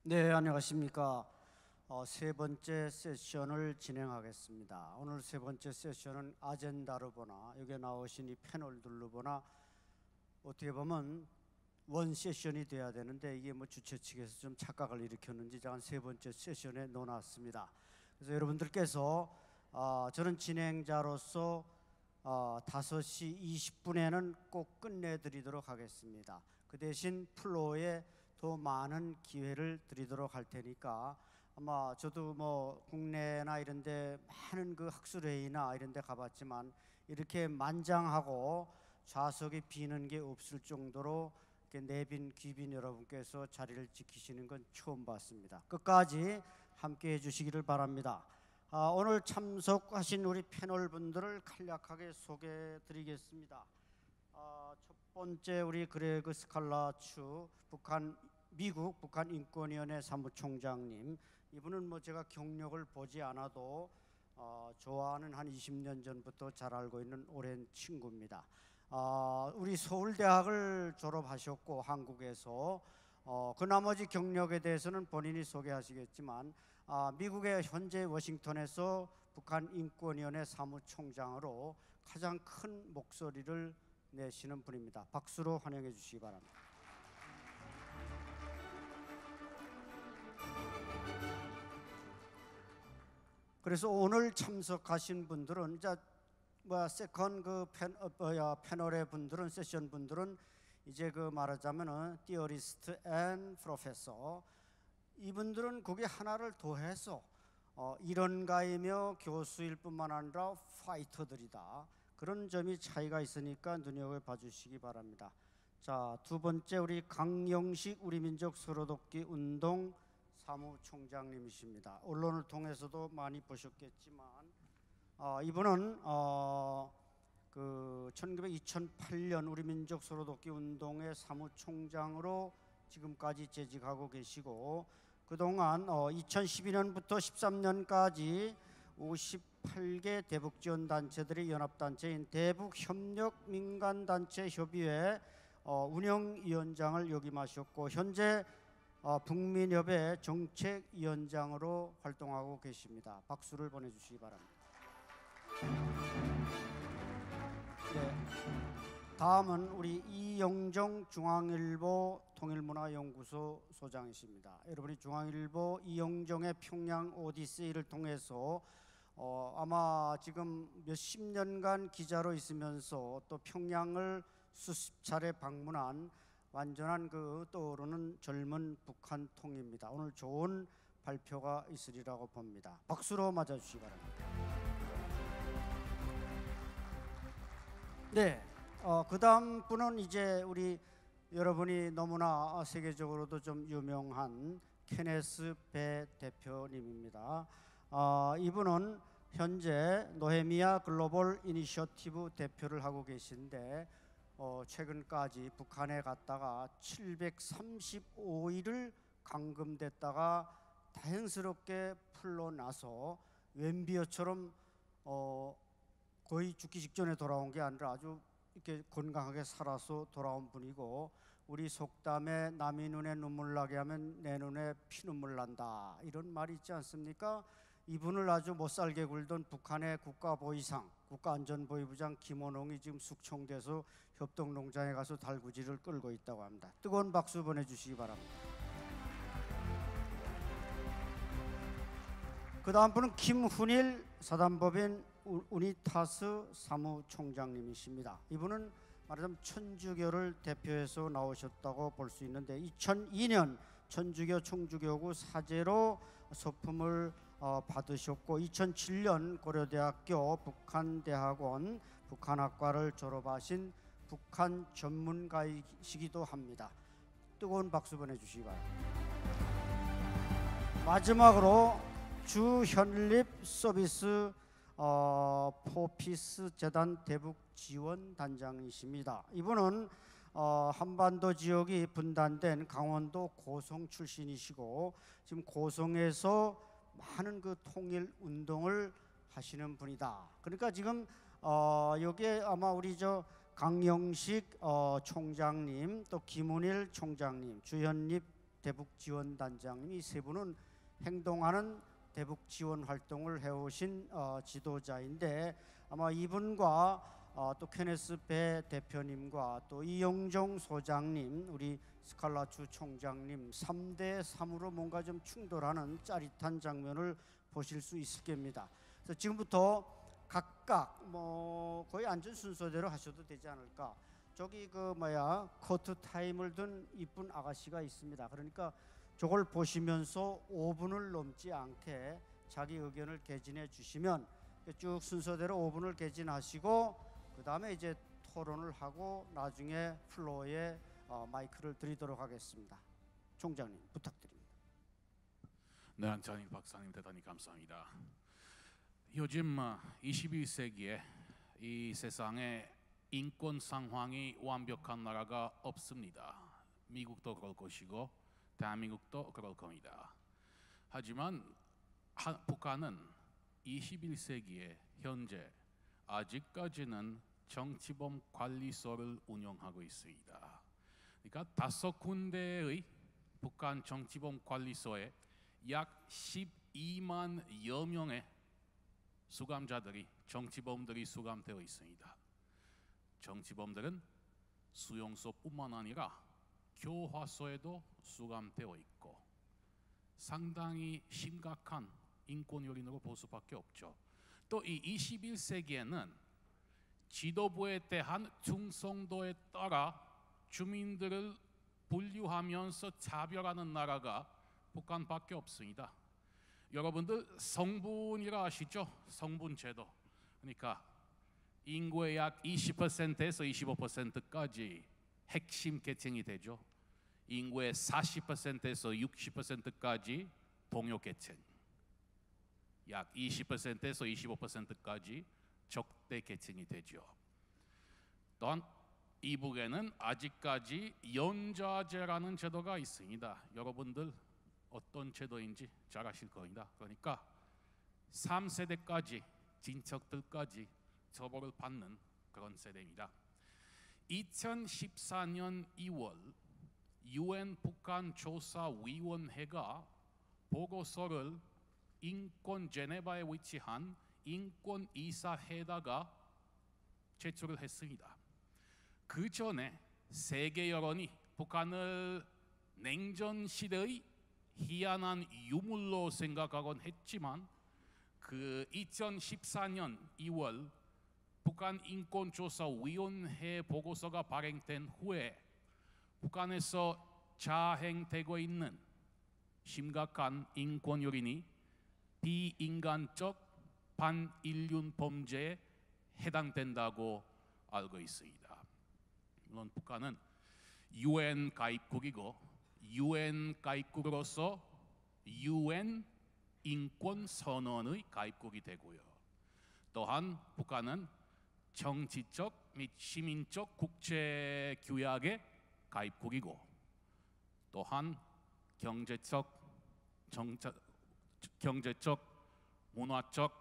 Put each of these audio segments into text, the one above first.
네, 안녕하십니까. 세 번째 세션을 진행하겠습니다. 오늘 세 번째 세션은 아젠다로 보나 여기에 나오신 이 패널들로 보나 어떻게 보면 원 세션이 돼야 되는데 이게 뭐 주최 측에서 좀 착각을 일으켰는지 한 세 번째 세션에 넣어놨습니다. 그래서 여러분들께서 저는 진행자로서 5시 20분에는 꼭 끝내드리도록 하겠습니다. 그 대신 플로어에 더 많은 기회를 드리도록 할 테니까 아마 저도 뭐 국내나 이런 데 많은 그 학술회의나 이런 데 가봤지만 이렇게 만장하고 좌석이 비는 게 없을 정도로 이렇게 내빈 귀빈 여러분께서 자리를 지키시는 건 처음 봤습니다. 끝까지 함께 해주시기를 바랍니다. 오늘 참석하신 우리 패널 분들을 간략하게 소개해 드리겠습니다. 첫 번째 우리 그레그 스칼라추 미국 북한인권위원회 사무총장님, 이분은 뭐 제가 경력을 보지 않아도 좋아하는 한 20년 전부터 잘 알고 있는 오랜 친구입니다. 우리 서울대학을 졸업하셨고 한국에서 그 나머지 경력에 대해서는 본인이 소개하시겠지만 미국의 현재 워싱턴에서 북한인권위원회 사무총장으로 가장 큰 목소리를 내시는 분입니다. 박수로 환영해 주시기 바랍니다. 그래서 오늘 참석하신 분들은 이제 세컨 패널의 분들은 세션 분들은 이제 그 말하자면은 티어리스트 앤 프로페서, 이분들은 거기 하나를 더해서 일원가이며 교수일 뿐만 아니라 파이터들이다. 그런 점이 차이가 있으니까 눈여겨봐 주시기 바랍니다. 자, 두 번째 우리 강영식 우리민족 서로돕기 운동 사무총장님이십니다. 언론을 통해서도 많이 보셨겠지만 이분은 2008년 우리민족 서로돕기 운동의 사무총장으로 지금까지 재직하고 계시고 그동안 2012년부터 13년까지 58개 대북 지원 단체들의 연합단체인 대북협력민간단체협의회 운영위원장을 역임하셨고 현재 북민협의 정책위원장으로 활동하고 계십니다. 박수를 보내주시기 바랍니다. 네, 다음은 우리 이영정 중앙일보 통일문화연구소 소장이십니다. 여러분이 중앙일보 이영정의 평양 오디세이를 통해서 아마 지금 몇십 년간 기자로 있으면서 또 평양을 수십 차례 방문한 완전한 그 떠오르는 젊은 북한 통입니다. 오늘 좋은 발표가 있으리라고 봅니다. 박수로 맞아주시기 바랍니다. 네, 그 다음 분은 이제 우리 여러분이 너무나 세계적으로도 좀 유명한 케네스 배 대표님입니다. 이분은 현재 노헤미아 글로벌 이니셔티브 대표를 하고 계신데 최근까지 북한에 갔다가 735일을 감금됐다가 다행스럽게 풀려나서 웬비어처럼 거의 죽기 직전에 돌아온 게 아니라 아주 이렇게 건강하게 살아서 돌아온 분이고, 우리 속담에 남이 눈에 눈물 나게 하면 내 눈에 피눈물 난다 이런 말이 있지 않습니까? 이분을 아주 못살게 굴던 북한의 국가보위상 국가안전보위부장 김원홍이 지금 숙청돼서 협동농장에 가서 달구지를 끌고 있다고 합니다. 뜨거운 박수 보내주시기 바랍니다. 그 다음 분은 김훈일 사단법인 우니타스 사무총장님이십니다. 이분은 말하자면 천주교를 대표해서 나오셨다고 볼 수 있는데 2002년 천주교 총주교구 사제로 소품을 받으셨고 2007년 고려대학교 북한대학원 북한학과를 졸업하신 북한 전문가이시기도 합니다. 뜨거운 박수 보내주시기 바랍니다. 마지막으로 주현립 서비스 포피스 재단 대북 지원 단장이십니다. 이분은 한반도 지역이 분단된 강원도 고성 출신이시고 지금 고성에서 많은 그 통일 운동을 하시는 분이다. 그러니까 지금 여기에 아마 우리 강영식 총장님, 또 김은일 총장님, 주현립 대북지원단장님, 이 세 분은 행동하는 대북 지원 활동을 해오신 지도자인데, 아마 이분과 또 케네스 배 대표님과 또 이영종 소장님, 우리 스칼라 주 총장님 3대 3으로 뭔가 좀 충돌하는 짜릿한 장면을 보실 수 있을 겁니다. 그래서 지금부터 각각 뭐 거의 앉은 순서대로 하셔도 되지 않을까. 저기 코트 타임을 둔 이쁜 아가씨가 있습니다. 그러니까 저걸 보시면서 5분을 넘지 않게 자기 의견을 개진해 주시면 쭉 순서대로 5분을 개진하시고, 그 다음에 이제 토론을 하고 나중에 플로어에 마이크를 드리도록 하겠습니다. 총장님 부탁드립니다. 네, 안찬일 박사님 대단히 감사합니다. 요즘 21세기에 이 세상에 인권 상황이 완벽한 나라가 없습니다. 미국도 그럴 것이고 대한민국도 그럴 겁니다. 하지만 북한은 21세기에 현재 아직까지는 정치범 관리소를 운영하고 있습니다. 그러니까 5군데의 북한 정치범 관리소에 약 12만여 명의 수감자들이, 정치범들이 수감되어 있습니다. 정치범들은 수용소뿐만 아니라 교화소에도 수감되어 있고 상당히 심각한 인권 요인으로 볼 수밖에 없죠. 또 이 21세기에는 지도부에 대한 충성도에 따라 주민들을 분류하면서 차별하는 나라가 북한밖에 없습니다. 여러분들 성분이라 아시죠? 성분제도. 그러니까 인구의 약 20%에서 25%까지 핵심 계층이 되죠. 인구의 40%에서 60%까지 동료 계층, 약 20%에서 25%까지 적대 계층이 되죠. 또한 이북에는 아직까지 연좌제라는 제도가 있습니다. 여러분들 어떤 제도인지 잘 아실 겁니다. 그러니까 3세대까지 친척들까지 처벌을 받는 그런 세대입니다. 2014년 2월 UN 북한 조사위원회가 보고서를 인권 제네바에 위치한 인권 이사회에다가 제출을 했습니다. 그 전에 세계 여론이 북한을 냉전 시대의 희한한 유물로 생각하곤 했지만, 그 2014년 2월 북한 인권조사위원회 보고서가 발행된 후에 북한에서 자행되고 있는 심각한 인권 요인이 비인간적 반인륜 범죄에 해당된다고 알고 있습니다. 물론 북한은 UN 가입국이고 UN 가입국으로서 UN 인권 선언의 가입국이 되고요. 또한 북한은 정치적 및 시민적 국제 규약의 가입국이고, 또한 경제적, 문화적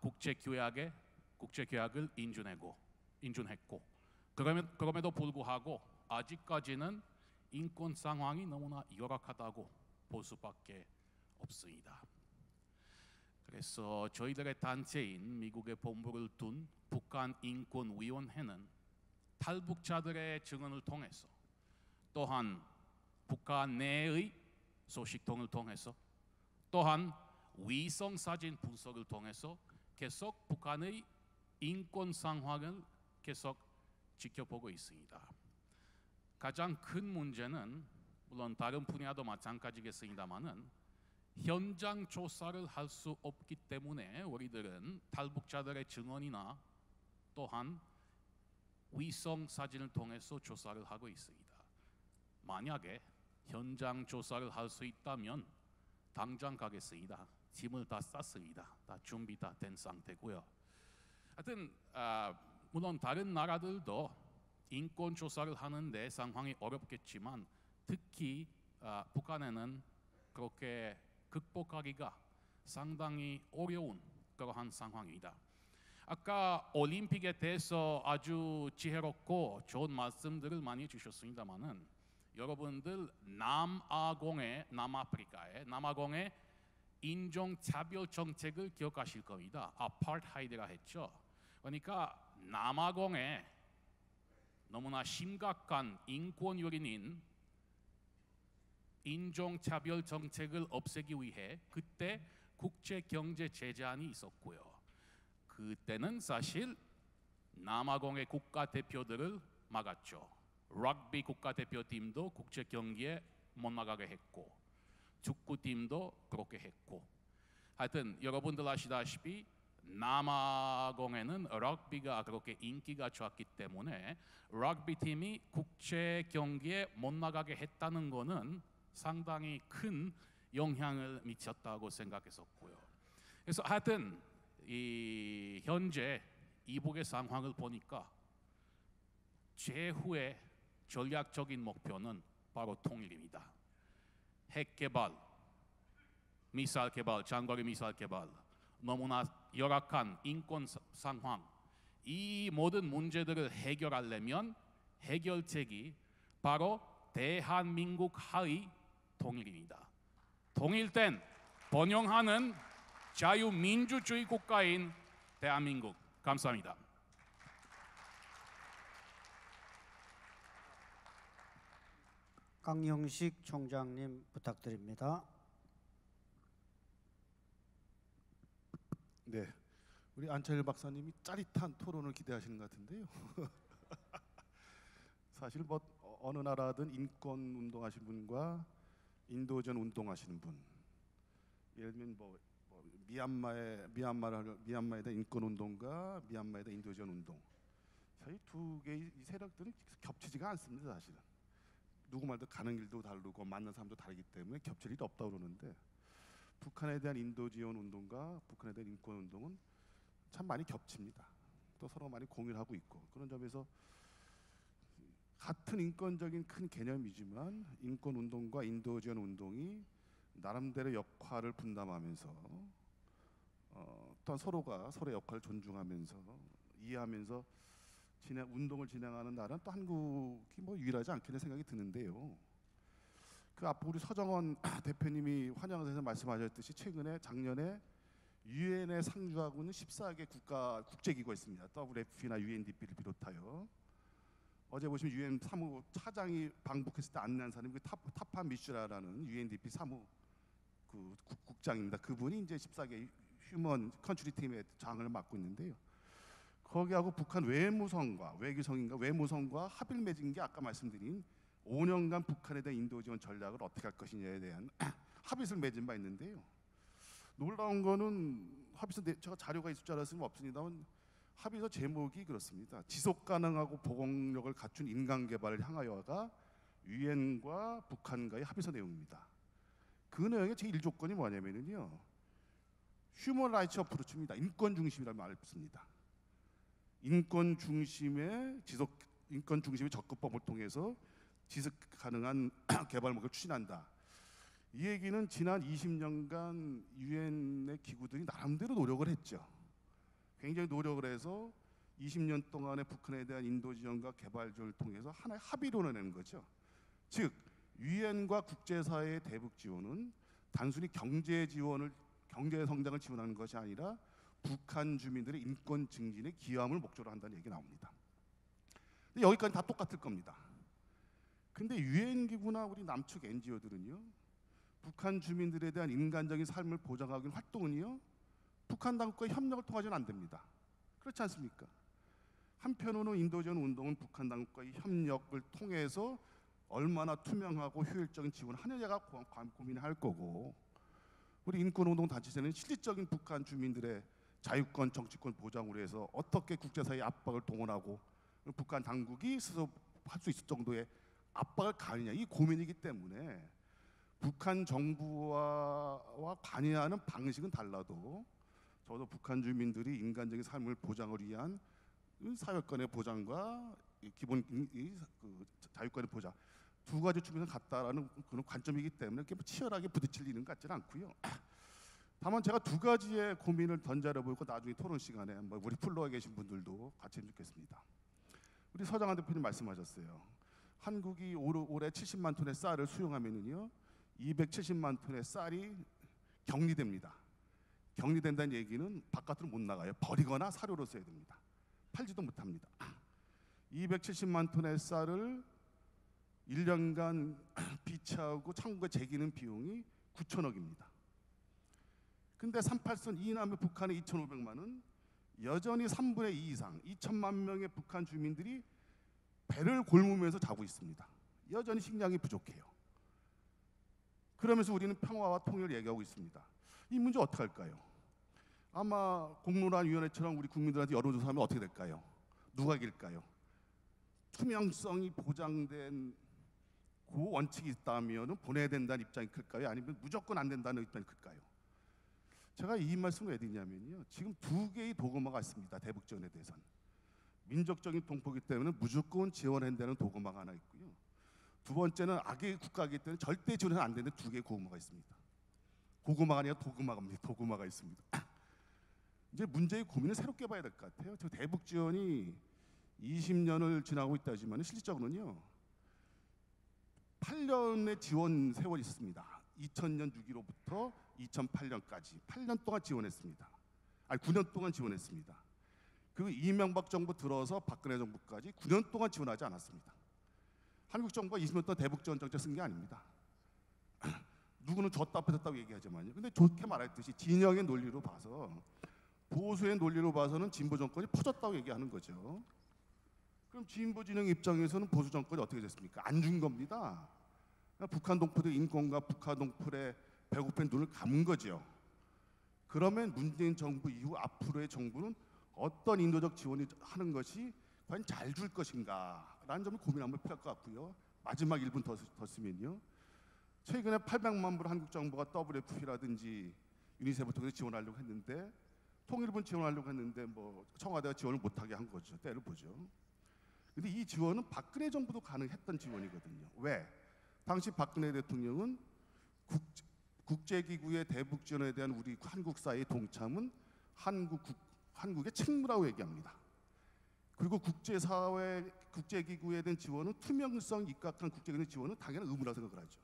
국제 규약을 인준했고, 그럼에도 불구하고 아직까지는 인권 상황이 너무나 열악하다고 볼 수밖에 없습니다. 그래서 저희들의 단체인 미국의 본부를 둔 북한인권위원회는 탈북자들의 증언을 통해서, 또한 북한 내의 소식통을 통해서, 또한 위성사진 분석을 통해서 계속 북한의 인권 상황을 계속 지켜보고 있습니다. 가장 큰 문제는 물론 다른 분야도 마찬가지겠습니다만은 현장 조사를 할 수 없기 때문에 우리들은 탈북자들의 증언이나 또한 위성 사진을 통해서 조사를 하고 있습니다. 만약에 현장 조사를 할 수 있다면 당장 가겠습니다. 짐을 다 쌌습니다. 다 준비 다 된 상태고요. 하여튼 물론 다른 나라들도 인권 조사를 하는데 상황이 어렵겠지만 특히 북한에는 그렇게 극복하기가 상당히 어려운 그러한 상황입니다. 아까 올림픽에 대해서 아주 지혜롭고 좋은 말씀들을 많이 주셨습니다만은 여러분들 남아공의 인종 차별 정책을 기억하실 겁니다. 아파르타이드가 했죠. 그러니까 남아공에 너무나 심각한 인권 요인인 인종 차별 정책을 없애기 위해 그때 국제 경제 제재안이 있었고요. 그때는 사실 남아공의 국가 대표들을 막았죠. 럭비 국가대표팀도 국제 경기에 못 나가게 했고 축구팀도 그렇게 했고 하여튼 여러분들 아시다시피 남아공에는 럭비가 그렇게 인기가 좋았기 때문에 럭비 팀이 국제 경기에 못 나가게 했다는 것은 상당히 큰 영향을 미쳤다고 생각했었고요. 그래서 하여튼 이 현재 이북의 상황을 보니까 최후의 전략적인 목표는 바로 통일입니다. 핵 개발, 미사일 개발, 장거리 미사일 개발, 너무나 열악한 인권 상황, 이 모든 문제들을 해결하려면 해결책이 바로 대한민국 하의 통일입니다. 통일된 번영하는 자유민주주의 국가인 대한민국. 감사합니다. 강영식 총장님 부탁드립니다. 네, 우리 안철 박사님이 짜릿한 토론을 기대하시는 것 같은데요. 사실 뭐 어느 나라든 인권 운동하시는 분과 인도전 운동하시는 분, 예를 들면 미얀마에 대한 인권 운동과 미얀마에 대한 인도전 운동, 사실 두 개의 이 세력들은 겹치지가 않습니다. 사실은 누구 말도 가는 길도 다르고 만난 사람도 다르기 때문에 겹칠 일이 없다고 그러는데, 북한에 대한 인도 지원 운동과 북한에 대한 인권 운동은 참 많이 겹칩니다. 또 서로 많이 공유를 하고 있고, 그런 점에서 같은 인권적인 큰 개념이지만 인권 운동과 인도 지원 운동이 나름대로 역할을 분담하면서 또한 서로가 서로의 역할을 존중하면서 이해하면서 운동을 진행하는 나라는 또 한국이 뭐 유일하지 않겠는 생각이 드는데요. 그 앞으로 우리 서정원 대표님이 환영에서 말씀하셨듯이 최근에 작년에 유엔에 상주하고 있는 14개 국제기구가 있습니다. WFP나 UNDP를 비롯하여 어제 보시면 유엔 사무 차장이 방북했을 때 안내한 사람이 타파 미슈라라는 UNDP 사무 국장입니다. 그분이 이제 14개 휴먼 컨트리 팀의 장을 맡고 있는데요. 거기하고 북한 외무성과 합의를 맺은 게 아까 말씀드린 5년간 북한에 대한 인도 지원 전략을 어떻게 할 것이냐에 대한 합의를 맺은 바 있는데요. 놀라운 거는 합의서 제가 자료가 있을 줄 알았으면 없습니다만 합의서 제목이 그렇습니다. 지속 가능하고 보건력을 갖춘 인간 개발을 향하여가 유엔과 북한과의 합의서 내용입니다. 그 내용의 제1조건이 뭐냐면요, 휴먼 라이츠 어프로치입니다. 인권 중심이라는 말을 씁니다. 인권 중심의 접근법을 통해서 지속 가능한 개발 목표를 추진한다. 이 얘기는 지난 20년간 유엔의 기구들이 나름대로 노력을 했죠. 굉장히 노력을 해서 20년 동안의 북한에 대한 인도 지원과 개발 지원을 통해서 하나의 합의론을 내는 거죠. 즉 유엔과 국제사회의 대북 지원은 단순히 경제 성장을 지원하는 것이 아니라 북한 주민들의 인권 증진에 기여함을 목적으로 한다는 얘기 나옵니다. 근데 여기까지 다 똑같을 겁니다. 근데 유엔 기구나 우리 남측 NGO들은요, 북한 주민들에 대한 인간적인 삶을 보장하기 위한 활동은요, 북한 당국과의 협력을 통하지는 안 됩니다. 그렇지 않습니까? 한편으로는 인도전 운동은 북한 당국과의 협력을 통해서 얼마나 투명하고 효율적인 지원을 하느냐가 고민할 거고, 우리 인권운동 단체에서는 실질적인 북한 주민들의 자유권, 정치권 보장을 위해서 어떻게 국제사회의 압박을 동원하고 북한 당국이 스스로 할 수 있을 정도의 압박을 가느냐, 이 고민이기 때문에 북한 정부와 관여하는 방식은 달라도 저도 북한 주민들이 인간적인 삶을 보장을 위한 사회권의 보장과 기본 자유권의 보장, 두 가지 측면에서 같다라는 그런 관점이기 때문에 이렇게 치열하게 부딪힐 일은 같지는 않고요. 다만 제가 두 가지의 고민을 던져보고 나중에 토론 시간에 우리 플로어에 계신 분들도 같이 해주겠습니다. 우리 서정환 대표님 말씀하셨어요. 한국이 올해 70만 톤의 쌀을 수용하면은요 270만 톤의 쌀이 격리됩니다. 격리된다는 얘기는 바깥으로 못 나가요. 버리거나 사료로 써야 됩니다. 팔지도 못합니다. 270만 톤의 쌀을 1년간 비치하고 창고에 재기는 비용이 9천억입니다. 근데 38선 이남의 북한의 2,500만은 여전히 3분의 2 이상 2천만 명의 북한 주민들이 배를 골무면서 자고 있습니다. 여전히 식량이 부족해요. 그러면서 우리는 평화와 통일을 얘기하고 있습니다. 이 문제 어떻게 할까요? 아마 공론화위원회처럼 우리 국민들한테 여론조사하면 어떻게 될까요? 누가 이길까요? 투명성이 보장된 그 원칙이 있다면 보내야 된다는 입장이 클까요? 아니면 무조건 안 된다는 입장이 클까요? 제가 이 말씀을 왜 드리냐면요. 지금 두 개의 도구마가 있습니다. 대북지원에 대해서는. 민족적인 동포이기 때문에 무조건 지원해야 되는 도구마가 하나 있고요. 두 번째는 악의 국가이기 때문에 절대 지원은 안 되는 두 개의 고구마가 있습니다. 고구마가 아니라 도구마가 있습니다. 이제 문제의 고민을 새롭게 봐야 될 것 같아요. 저 대북 지원이 20년을 지나고 있다지만 실질적으로는요 8년의 지원 세월이 있습니다. 2000년 6.15부터 2008년까지 8년 동안 지원했습니다. 아니 9년 동안 지원했습니다. 그 이명박 정부 들어서 박근혜 정부까지 9년 동안 지원하지 않았습니다. 한국 정부가 20년 동안 대북 지원 정책 쓴 게 아닙니다. 누구는 줬다 뺏었다고 얘기하지만요. 근데 좋게 말했듯이 진영의 논리로 봐서 보수의 논리로 봐서는 진보 정권이 퍼졌다고 얘기하는 거죠. 그럼 진보 진영 입장에서는 보수 정권이 어떻게 됐습니까? 안 준 겁니다. 북한 동포들의 인권과 북한 동포의 배고픈 눈을 감은 거죠. 그러면 문재인 정부 이후 앞으로의 정부는 어떤 인도적 지원을 하는 것이 과연 잘 줄 것인가라는 점을 고민 한번 필요할 것 같고요. 마지막 1분 더 쓰면요. 최근에 800만 불 한국 정부가 WFP라든지 유니세프 통해서 지원하려고 했는데 통일부는 지원하려고 했는데 뭐 청와대가 지원을 못하게 한 거죠. 때를 보죠. 근데 이 지원은 박근혜 정부도 가능했던 지원이거든요. 왜? 당시 박근혜 대통령은 국제기구의 대북 지원에 대한 우리 한국 사회의 동참은 한국의 책무라고 얘기합니다. 그리고 국제사회, 국제기구에 대한 지원은 투명성 입각한 국제기구의 지원은 당연히 의무라고 생각을 하죠.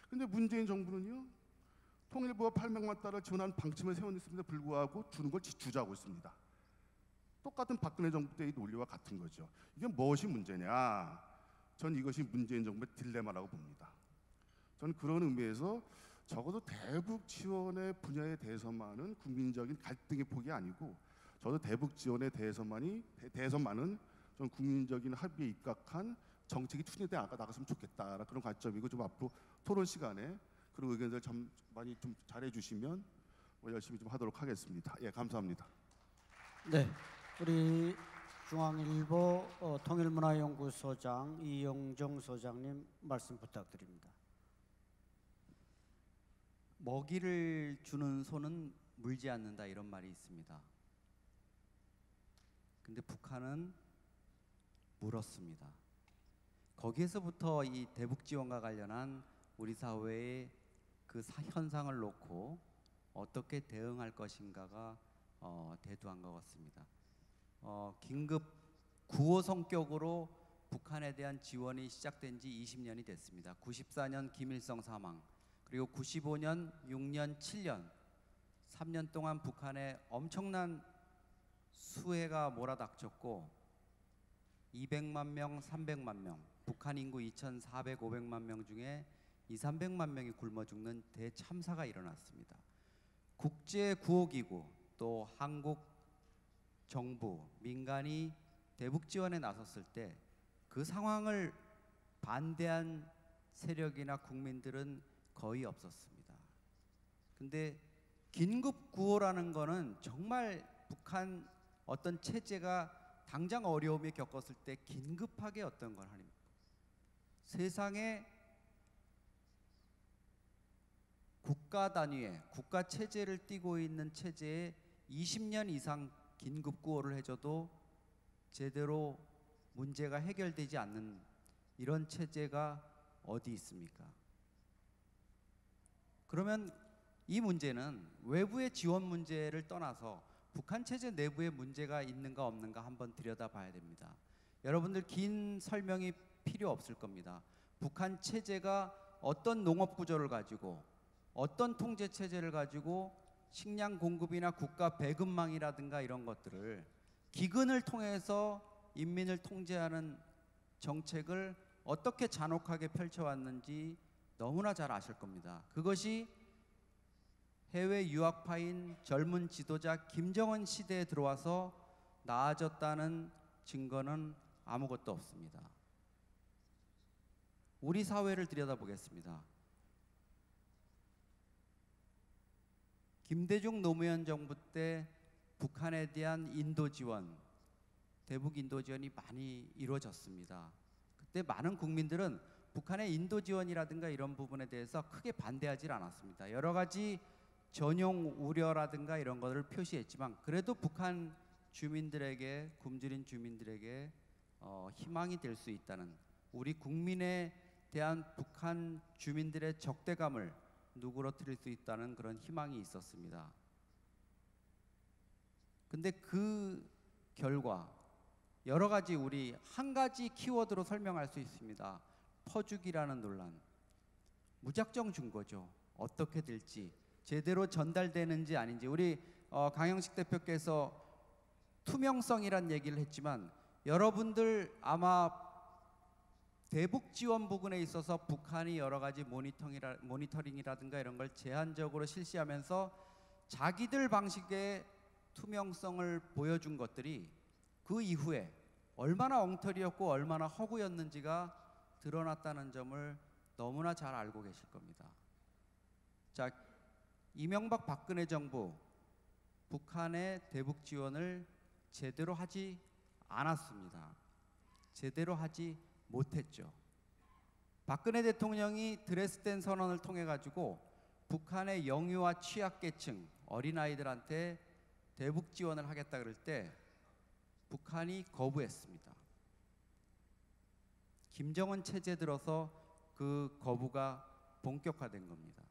근데 문재인 정부는요, 통일부가 800만 달러를 지원하는 방침을 세웠음에도 불구하고 주는 걸 주저하고 있습니다. 똑같은 박근혜 정부 때의 논리와 같은 거죠. 이게 무엇이 문제냐? 전 이것이 문재인 정부의 딜레마라고 봅니다. 저는 그런 의미에서 적어도 대북 지원의 분야에 대해서만은 국민적인 갈등의 폭이 아니고 저도 대북 지원에 대해서만은 좀 국민적인 합의에 입각한 정책이 추진돼 나갔으면 좋겠다 그런 관점이고 좀 앞으로 토론 시간에 그런 의견들 참 많이 좀 잘해 주시면 열심히 좀 하도록 하겠습니다. 예, 감사합니다. 네, 우리 중앙일보 통일문화연구소장 이영정 소장님 말씀 부탁드립니다. 먹이를 주는 소는 물지 않는다 이런 말이 있습니다. 근데 북한은 물었습니다. 거기에서부터 이 대북 지원과 관련한 우리 사회의 그 현상을 놓고 어떻게 대응할 것인가가 대두한 것 같습니다. 긴급 구호 성격으로 북한에 대한 지원이 시작된 지 20년이 됐습니다. 94년 김일성 사망, 그리고 95년, 6년, 7년 3년 동안 북한에 엄청난 수해가 몰아닥쳤고 200만 명, 300만 명, 북한 인구 2,400, 500만 명 중에 200~300만 명이 굶어 죽는 대참사가 일어났습니다. 국제구호기구 또 한국 정부, 민간이 대북 지원에 나섰을 때 그 상황을 반대한 세력이나 국민들은 거의 없었습니다. 근데 긴급 구호라는 거는 정말 북한 어떤 체제가 당장 어려움을 겪었을 때 긴급하게 어떤 걸 하는 세상에 국가 단위의 국가 체제를 띠고 있는 체제에 20년 이상 긴급 구호를 해줘도 제대로 문제가 해결되지 않는 이런 체제가 어디 있습니까? 그러면 이 문제는 외부의 지원 문제를 떠나서 북한 체제 내부에 문제가 있는가 없는가 한번 들여다봐야 됩니다. 여러분들 긴 설명이 필요 없을 겁니다. 북한 체제가 어떤 농업 구조를 가지고 어떤 통제 체제를 가지고 식량 공급이나 국가 배급망이라든가 이런 것들을 기근을 통해서 인민을 통제하는 정책을 어떻게 잔혹하게 펼쳐왔는지 너무나 잘 아실 겁니다. 그것이 해외 유학파인 젊은 지도자 김정은 시대에 들어와서 나아졌다는 증거는 아무것도 없습니다. 우리 사회를 들여다보겠습니다. 김대중 노무현 정부 때 북한에 대한 인도 지원, 대북 인도 지원이 많이 이루어졌습니다. 그때 많은 국민들은 북한의 인도 지원이라든가 이런 부분에 대해서 크게 반대하지 않았습니다. 여러 가지 전용 우려라든가 이런 것을 표시했지만 그래도 북한 주민들에게, 굶주린 주민들에게 희망이 될 수 있다는, 우리 국민에 대한 북한 주민들의 적대감을 누그러뜨릴 수 있다는 그런 희망이 있었습니다. 근데 그 결과 여러 가지, 우리 한 가지 키워드로 설명할 수 있습니다. 퍼주기라는 논란. 무작정 준 거죠. 어떻게 될지, 제대로 전달되는지 아닌지. 우리 강영식 대표께서 투명성이란 얘기를 했지만 여러분들 아마 대북 지원 부분에 있어서 북한이 여러 가지 모니터링이라든가 이런 걸 제한적으로 실시하면서 자기들 방식의 투명성을 보여준 것들이 그 이후에 얼마나 엉터리였고 얼마나 허구였는지가 드러났다는 점을 너무나 잘 알고 계실 겁니다. 자, 이명박 박근혜 정부 북한의 대북 지원을 제대로 하지 않았습니다. 제대로 하지 못했죠. 박근혜 대통령이 드레스덴 선언을 통해 가지고 북한의 영유아 취약계층 어린아이들한테 대북 지원을 하겠다 그럴 때 북한이 거부했습니다. 김정은 체제 들어서 그 거부가 본격화된 겁니다.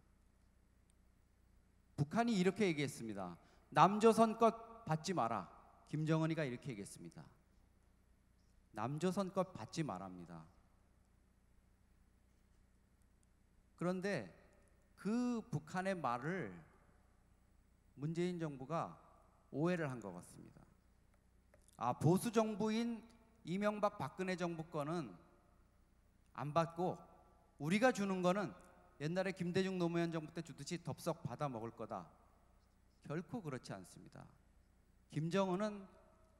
북한이 이렇게 얘기했습니다. 남조선 것 받지 마라. 김정은이가 이렇게 얘기했습니다. 남조선 것 받지 말합니다. 그런데 그 북한의 말을 문재인 정부가 오해를 한 것 같습니다. 보수 정부인 이명박 박근혜 정부 거는 안 받고 우리가 주는 거는 옛날에 김대중 노무현 정부 때 주듯이 덥석 받아 먹을 거다. 결코 그렇지 않습니다. 김정은은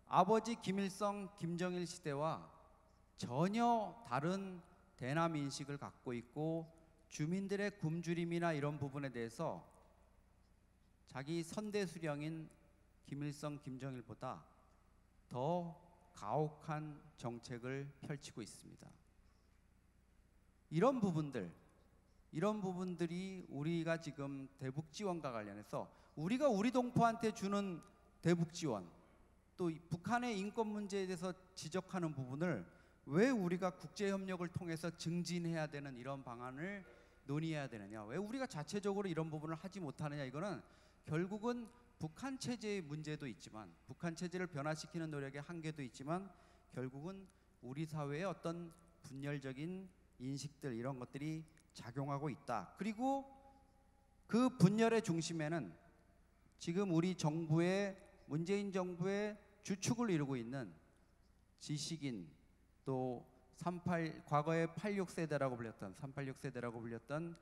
아버지 김일성, 김정일 시대와 전혀 다른 대남 인식을 갖고 있고 주민들의 굶주림이나 이런 부분에 대해서 자기 선대 수령인 김일성, 김정일보다 더 가혹한 정책을 펼치고 있습니다. 이런 부분들이 우리가 지금 대북 지원과 관련해서 우리가 우리 동포한테 주는 대북 지원, 또 북한의 인권 문제에 대해서 지적하는 부분을 왜 우리가 국제 협력을 통해서 증진해야 되는 이런 방안을 논의해야 되느냐, 왜 우리가 자체적으로 이런 부분을 하지 못하느냐. 이거는 결국은 북한 체제의 문제도 있지만, 북한 체제를 변화시키는 노력의 한계도 있지만, 결국은 우리 사회의 어떤 분열적인 인식들, 이런 것들이 작용하고 있다. 그리고 그 분열의 중심에는 지금 우리 정부의, 문재인 정부의 주축을 이루고 있는 지식인, 또 과거에 86세대라고 불렸던 386세대라고 불렸던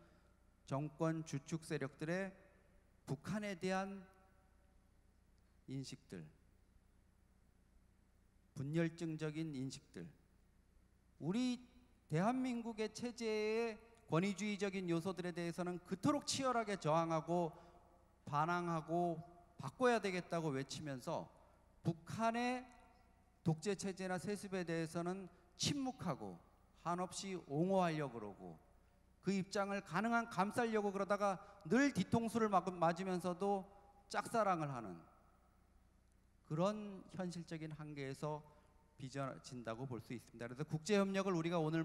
정권 주축 세력들의 북한에 대한 인식들, 분열증적인 인식들, 우리 대한민국의 체제의 권위주의적인 요소들에 대해서는 그토록 치열하게 저항하고 반항하고 바꿔야 되겠다고 외치면서 북한의 독재 체제나 세습에 대해서는 침묵하고 한없이 옹호하려고 그러고 그 입장을 가능한 감싸려고 그러다가 늘 뒤통수를 맞으면서도 짝사랑을 하는 그런 현실적인 한계에서 빚어진다고 볼 수 있습니다. 그래서 국제협력을 우리가 오늘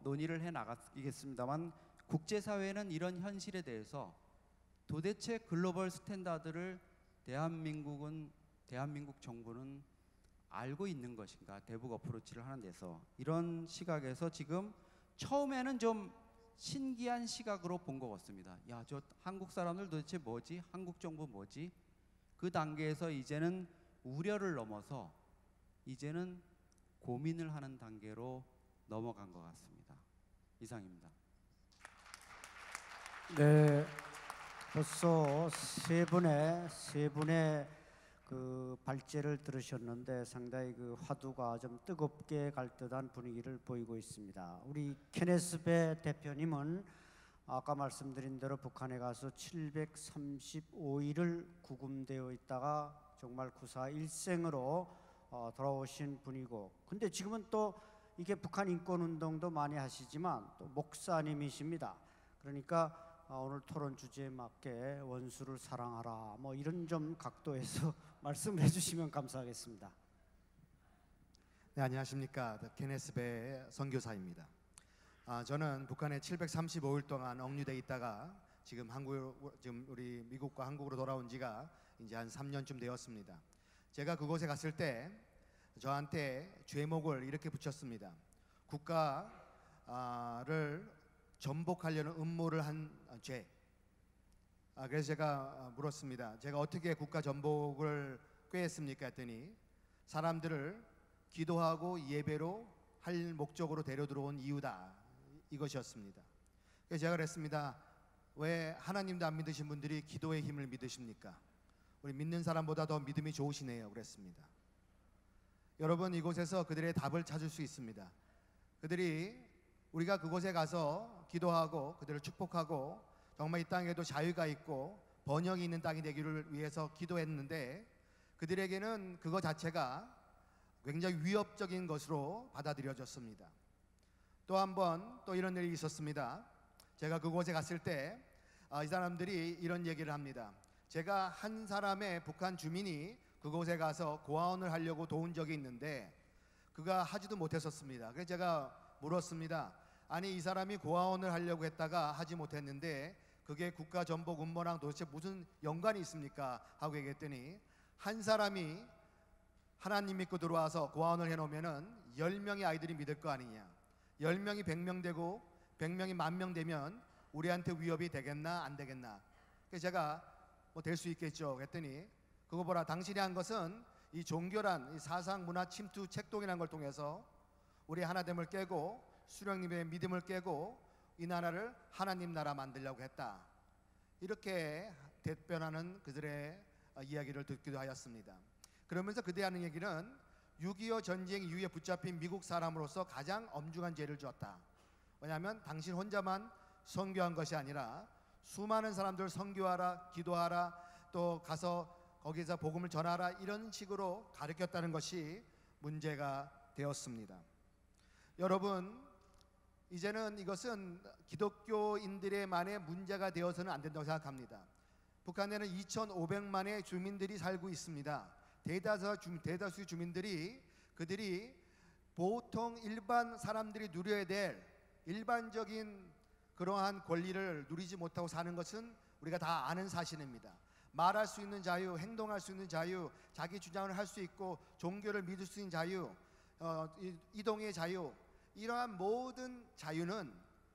논의를 해 나가겠습니다만, 국제사회는 이런 현실에 대해서 도대체 글로벌 스탠다드를 대한민국 정부는 알고 있는 것인가, 대북 어프로치를 하는 데서. 이런 시각에서 지금 처음에는 좀 신기한 시각으로 본 것 같습니다. 야, 저 한국 사람들 도대체 뭐지? 한국 정부 뭐지? 그 단계에서 이제는 우려를 넘어서 이제는 고민을 하는 단계로 넘어간 것 같습니다. 이상입니다. 네, 벌써 세 분의 그 발제를 들으셨는데 상당히 그 화두가 좀 뜨겁게 갈 듯한 분위기를 보이고 있습니다. 우리 케네스 배 대표님은 아까 말씀드린 대로 북한에 가서 735일을 구금되어 있다가 정말 구사일생으로 돌아오신 분이고, 근데 지금은 또 이게 북한 인권운동도 많이 하시지만 또 목사님이십니다. 그러니까 오늘 토론 주제에 맞게 원수를 사랑하라, 뭐 이런 좀 각도에서 말씀을 해주시면 감사하겠습니다. 네, 안녕하십니까. 케네스 배 선교사입니다. 저는 북한에 735일 동안 억류돼 있다가 지금 우리 미국과 한국으로 돌아온 지가 이제 한 3년쯤 되었습니다. 제가 그곳에 갔을 때 저한테 죄목을 이렇게 붙였습니다. 국가를 전복하려는 음모를 한 죄. 그래서 제가 물었습니다. 제가 어떻게 국가 전복을 꾀했습니까? 했더니 사람들을 기도하고 예배로 할 목적으로 데려 들어온 이유다, 이것이었습니다. 그래서 제가 그랬습니다. 왜 하나님도 안 믿으신 분들이 기도의 힘을 믿으십니까? 우리 믿는 사람보다 더 믿음이 좋으시네요. 그랬습니다. 여러분, 이곳에서 그들의 답을 찾을 수 있습니다. 우리가 그곳에 가서 기도하고 그들을 축복하고 정말 이 땅에도 자유가 있고 번영이 있는 땅이 되기를 위해서 기도했는데, 그들에게는 그거 자체가 굉장히 위협적인 것으로 받아들여졌습니다. 또 한 번 또 이런 일이 있었습니다. 제가 그곳에 갔을 때 이 사람들이 이런 얘기를 합니다. 제가 한 사람의 북한 주민이 그곳에 가서 고아원을 하려고 도운 적이 있는데 그가 하지도 못했었습니다. 그래서 제가 물었습니다. 아니, 이 사람이 고아원을 하려고 했다가 하지 못했는데 그게 국가 전복 음모랑 도대체 무슨 연관이 있습니까? 하고 얘기했더니, 한 사람이 하나님 믿고 들어와서 고아원을 해놓으면은 10명의 아이들이 믿을 거 아니냐. 10명이 100명 되고 100명이 10,000명 되면 우리한테 위협이 되겠나 안 되겠나. 그래서 제가 뭐 될 수 있겠죠 그랬더니, 그거 보라, 당신이 한 것은 이 종교란, 이 사상 문화 침투 책동이라는 걸 통해서 우리 하나됨을 깨고 수령님의 믿음을 깨고 이 나라를 하나님 나라 만들려고 했다. 이렇게 대변하는 그들의 이야기를 듣기도 하였습니다. 그러면서 그들이 하는 얘기는 6.25 전쟁 이후에 붙잡힌 미국 사람으로서 가장 엄중한 죄를 지었다. 왜냐하면 당신 혼자만 선교한 것이 아니라 수많은 사람들 선교하라, 기도하라, 또 가서 거기서 복음을 전하라, 이런 식으로 가르쳤다는 것이 문제가 되었습니다. 여러분, 이제는 이것은 기독교인들의만의 문제가 되어서는 안 된다고 생각합니다. 북한에는 2,500만의 주민들이 살고 있습니다. 대다수의 주민들이 그들이 보통 일반 사람들이 누려야 될 일반적인 그러한 권리를 누리지 못하고 사는 것은 우리가 다 아는 사실입니다. 말할 수 있는 자유, 행동할 수 있는 자유, 자기 주장을 할 수 있고 종교를 믿을 수 있는 자유, 이동의 자유, 이러한 모든 자유는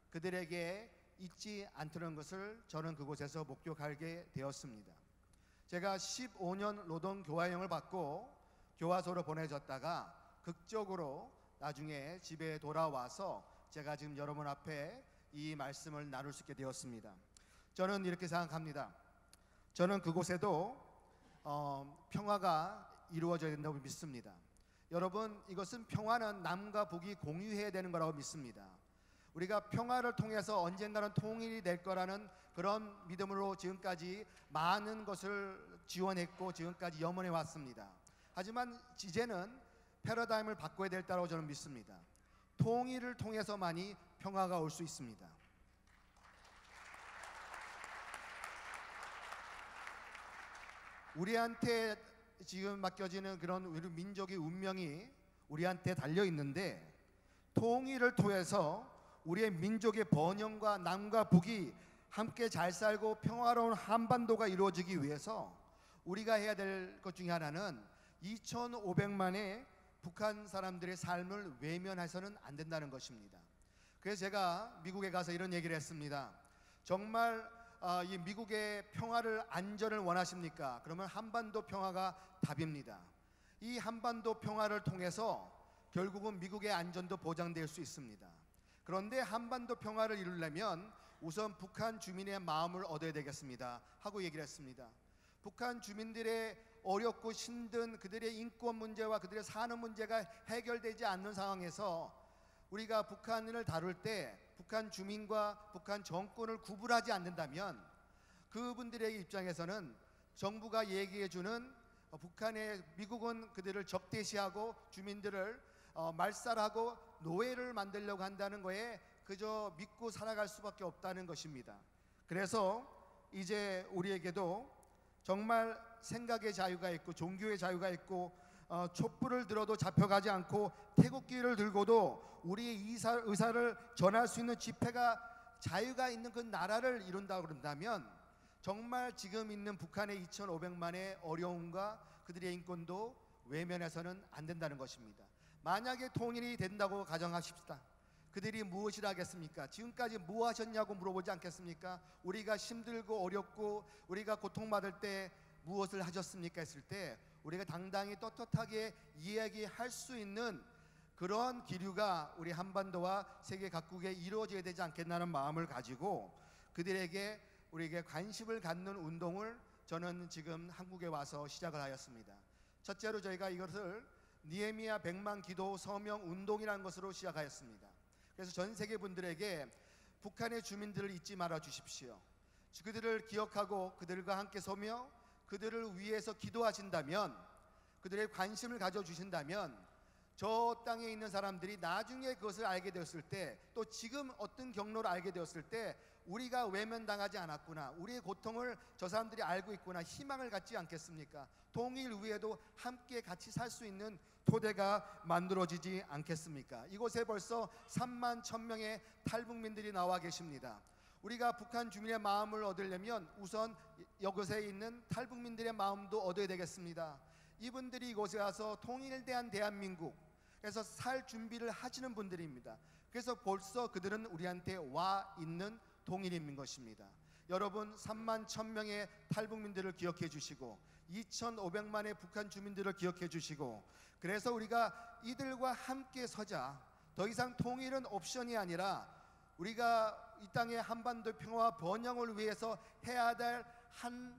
그들에게 있지 않다는 것을 저는 그곳에서 목격하게 되었습니다. 제가 15년 노동 교화형을 받고 교화소로 보내졌다가 극적으로 나중에 집에 돌아와서 제가 지금 여러분 앞에 이 말씀을 나눌 수 있게 되었습니다. 저는 이렇게 생각합니다. 저는 그곳에도 평화가 이루어져야 된다고 믿습니다. 여러분, 이것은 평화는 남과 북이 공유해야 되는 거라고 믿습니다. 우리가 평화를 통해서 언젠가는 통일이 될 거라는 그런 믿음으로 지금까지 많은 것을 지원했고 지금까지 염원해 왔습니다. 하지만 이제는 패러다임을 바꿔야 될 때라고 저는 믿습니다. 통일을 통해서만이 평화가 올 수 있습니다. 우리한테 지금 맡겨지는 그런 우리 민족의 운명이 우리한테 달려 있는데, 통일을 통해서 우리의 민족의 번영과 남과 북이 함께 잘 살고 평화로운 한반도가 이루어지기 위해서 우리가 해야 될 것 중에 하나는 2,500만의 북한 사람들의 삶을 외면해서는 안 된다는 것입니다. 그래서 제가 미국에 가서 이런 얘기를 했습니다. 정말 이 미국의 평화를, 안전을 원하십니까? 그러면 한반도 평화가 답입니다. 이 한반도 평화를 통해서 결국은 미국의 안전도 보장될 수 있습니다. 그런데 한반도 평화를 이루려면 우선 북한 주민의 마음을 얻어야 되겠습니다 하고 얘기를 했습니다. 북한 주민들의 어렵고 힘든 그들의 인권 문제와 그들의 사는 문제가 해결되지 않는 상황에서 우리가 북한을 다룰 때 북한 주민과 북한 정권을 구분하지 않는다면 그분들의 입장에서는 정부가 얘기해주는 북한의 미국은 그들을 적대시하고 주민들을 말살하고 노예를 만들려고 한다는 거에 그저 믿고 살아갈 수밖에 없다는 것입니다. 그래서 이제 우리에게도 정말 생각의 자유가 있고 종교의 자유가 있고 촛불을 들어도 잡혀가지 않고 태극기를 들고도 우리의 의사를 전할 수 있는 집회가 자유가 있는 그 나라를 이룬다고 그런다면 정말 지금 있는 북한의 2,500만의 어려움과 그들의 인권도 외면해서는 안 된다는 것입니다. 만약에 통일이 된다고 가정하십시다. 그들이 무엇을 하겠습니까? 지금까지 뭐 하셨냐고 물어보지 않겠습니까? 우리가 힘들고 어렵고 우리가 고통받을 때 무엇을 하셨습니까? 했을 때 우리가 당당히 떳떳하게 이야기할 수 있는 그런 기류가 우리 한반도와 세계 각국에 이루어져야 되지 않겠나는 마음을 가지고 그들에게 우리에게 관심을 갖는 운동을 저는 지금 한국에 와서 시작을 하였습니다. 첫째로 저희가 이것을 니에미야 100만 기도 서명 운동이라는 것으로 시작하였습니다. 그래서 전 세계 분들에게 북한의 주민들을 잊지 말아 주십시오. 그들을 기억하고 그들과 함께 서며 그들을 위해서 기도하신다면, 그들의 관심을 가져주신다면 저 땅에 있는 사람들이 나중에 그것을 알게 되었을 때, 또 지금 어떤 경로를 알게 되었을 때 우리가 외면당하지 않았구나, 우리의 고통을 저 사람들이 알고 있구나, 희망을 갖지 않겠습니까? 통일 위에도 함께 같이 살 수 있는 토대가 만들어지지 않겠습니까? 이곳에 벌써 3만 1,000명의 탈북민들이 나와 계십니다. 우리가 북한 주민의 마음을 얻으려면 우선 이곳에 있는 탈북민들의 마음도 얻어야 되겠습니다. 이분들이 이곳에 와서 통일된 대한민국에서 살 준비를 하시는 분들입니다. 그래서 벌써 그들은 우리한테 와 있는 동일인 것입니다. 여러분 3만 1,000명의 탈북민들을 기억해 주시고 2,500만의 북한 주민들을 기억해 주시고, 그래서 우리가 이들과 함께 서자. 더 이상 통일은 옵션이 아니라 우리가 이 땅의 한반도 평화와 번영을 위해서 해야 될 한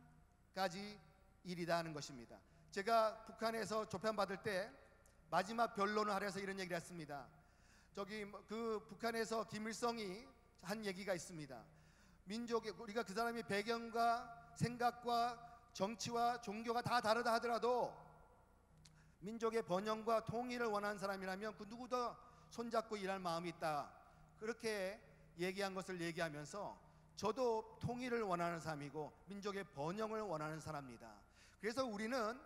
가지 일이다 하는 것입니다. 제가 북한에서 조편받을 때 마지막 변론을 하려서 이런 얘기를 했습니다. 그 북한에서 김일성이 한 얘기가 있습니다. 민족의, 우리가 그 사람이 배경과 생각과 정치와 종교가 다 다르다 하더라도 민족의 번영과 통일을 원하는 사람이라면 그 누구도 손잡고 일할 마음이 있다, 그렇게 얘기한 것을 얘기하면서 저도 통일을 원하는 사람이고 민족의 번영을 원하는 사람입니다. 그래서 우리는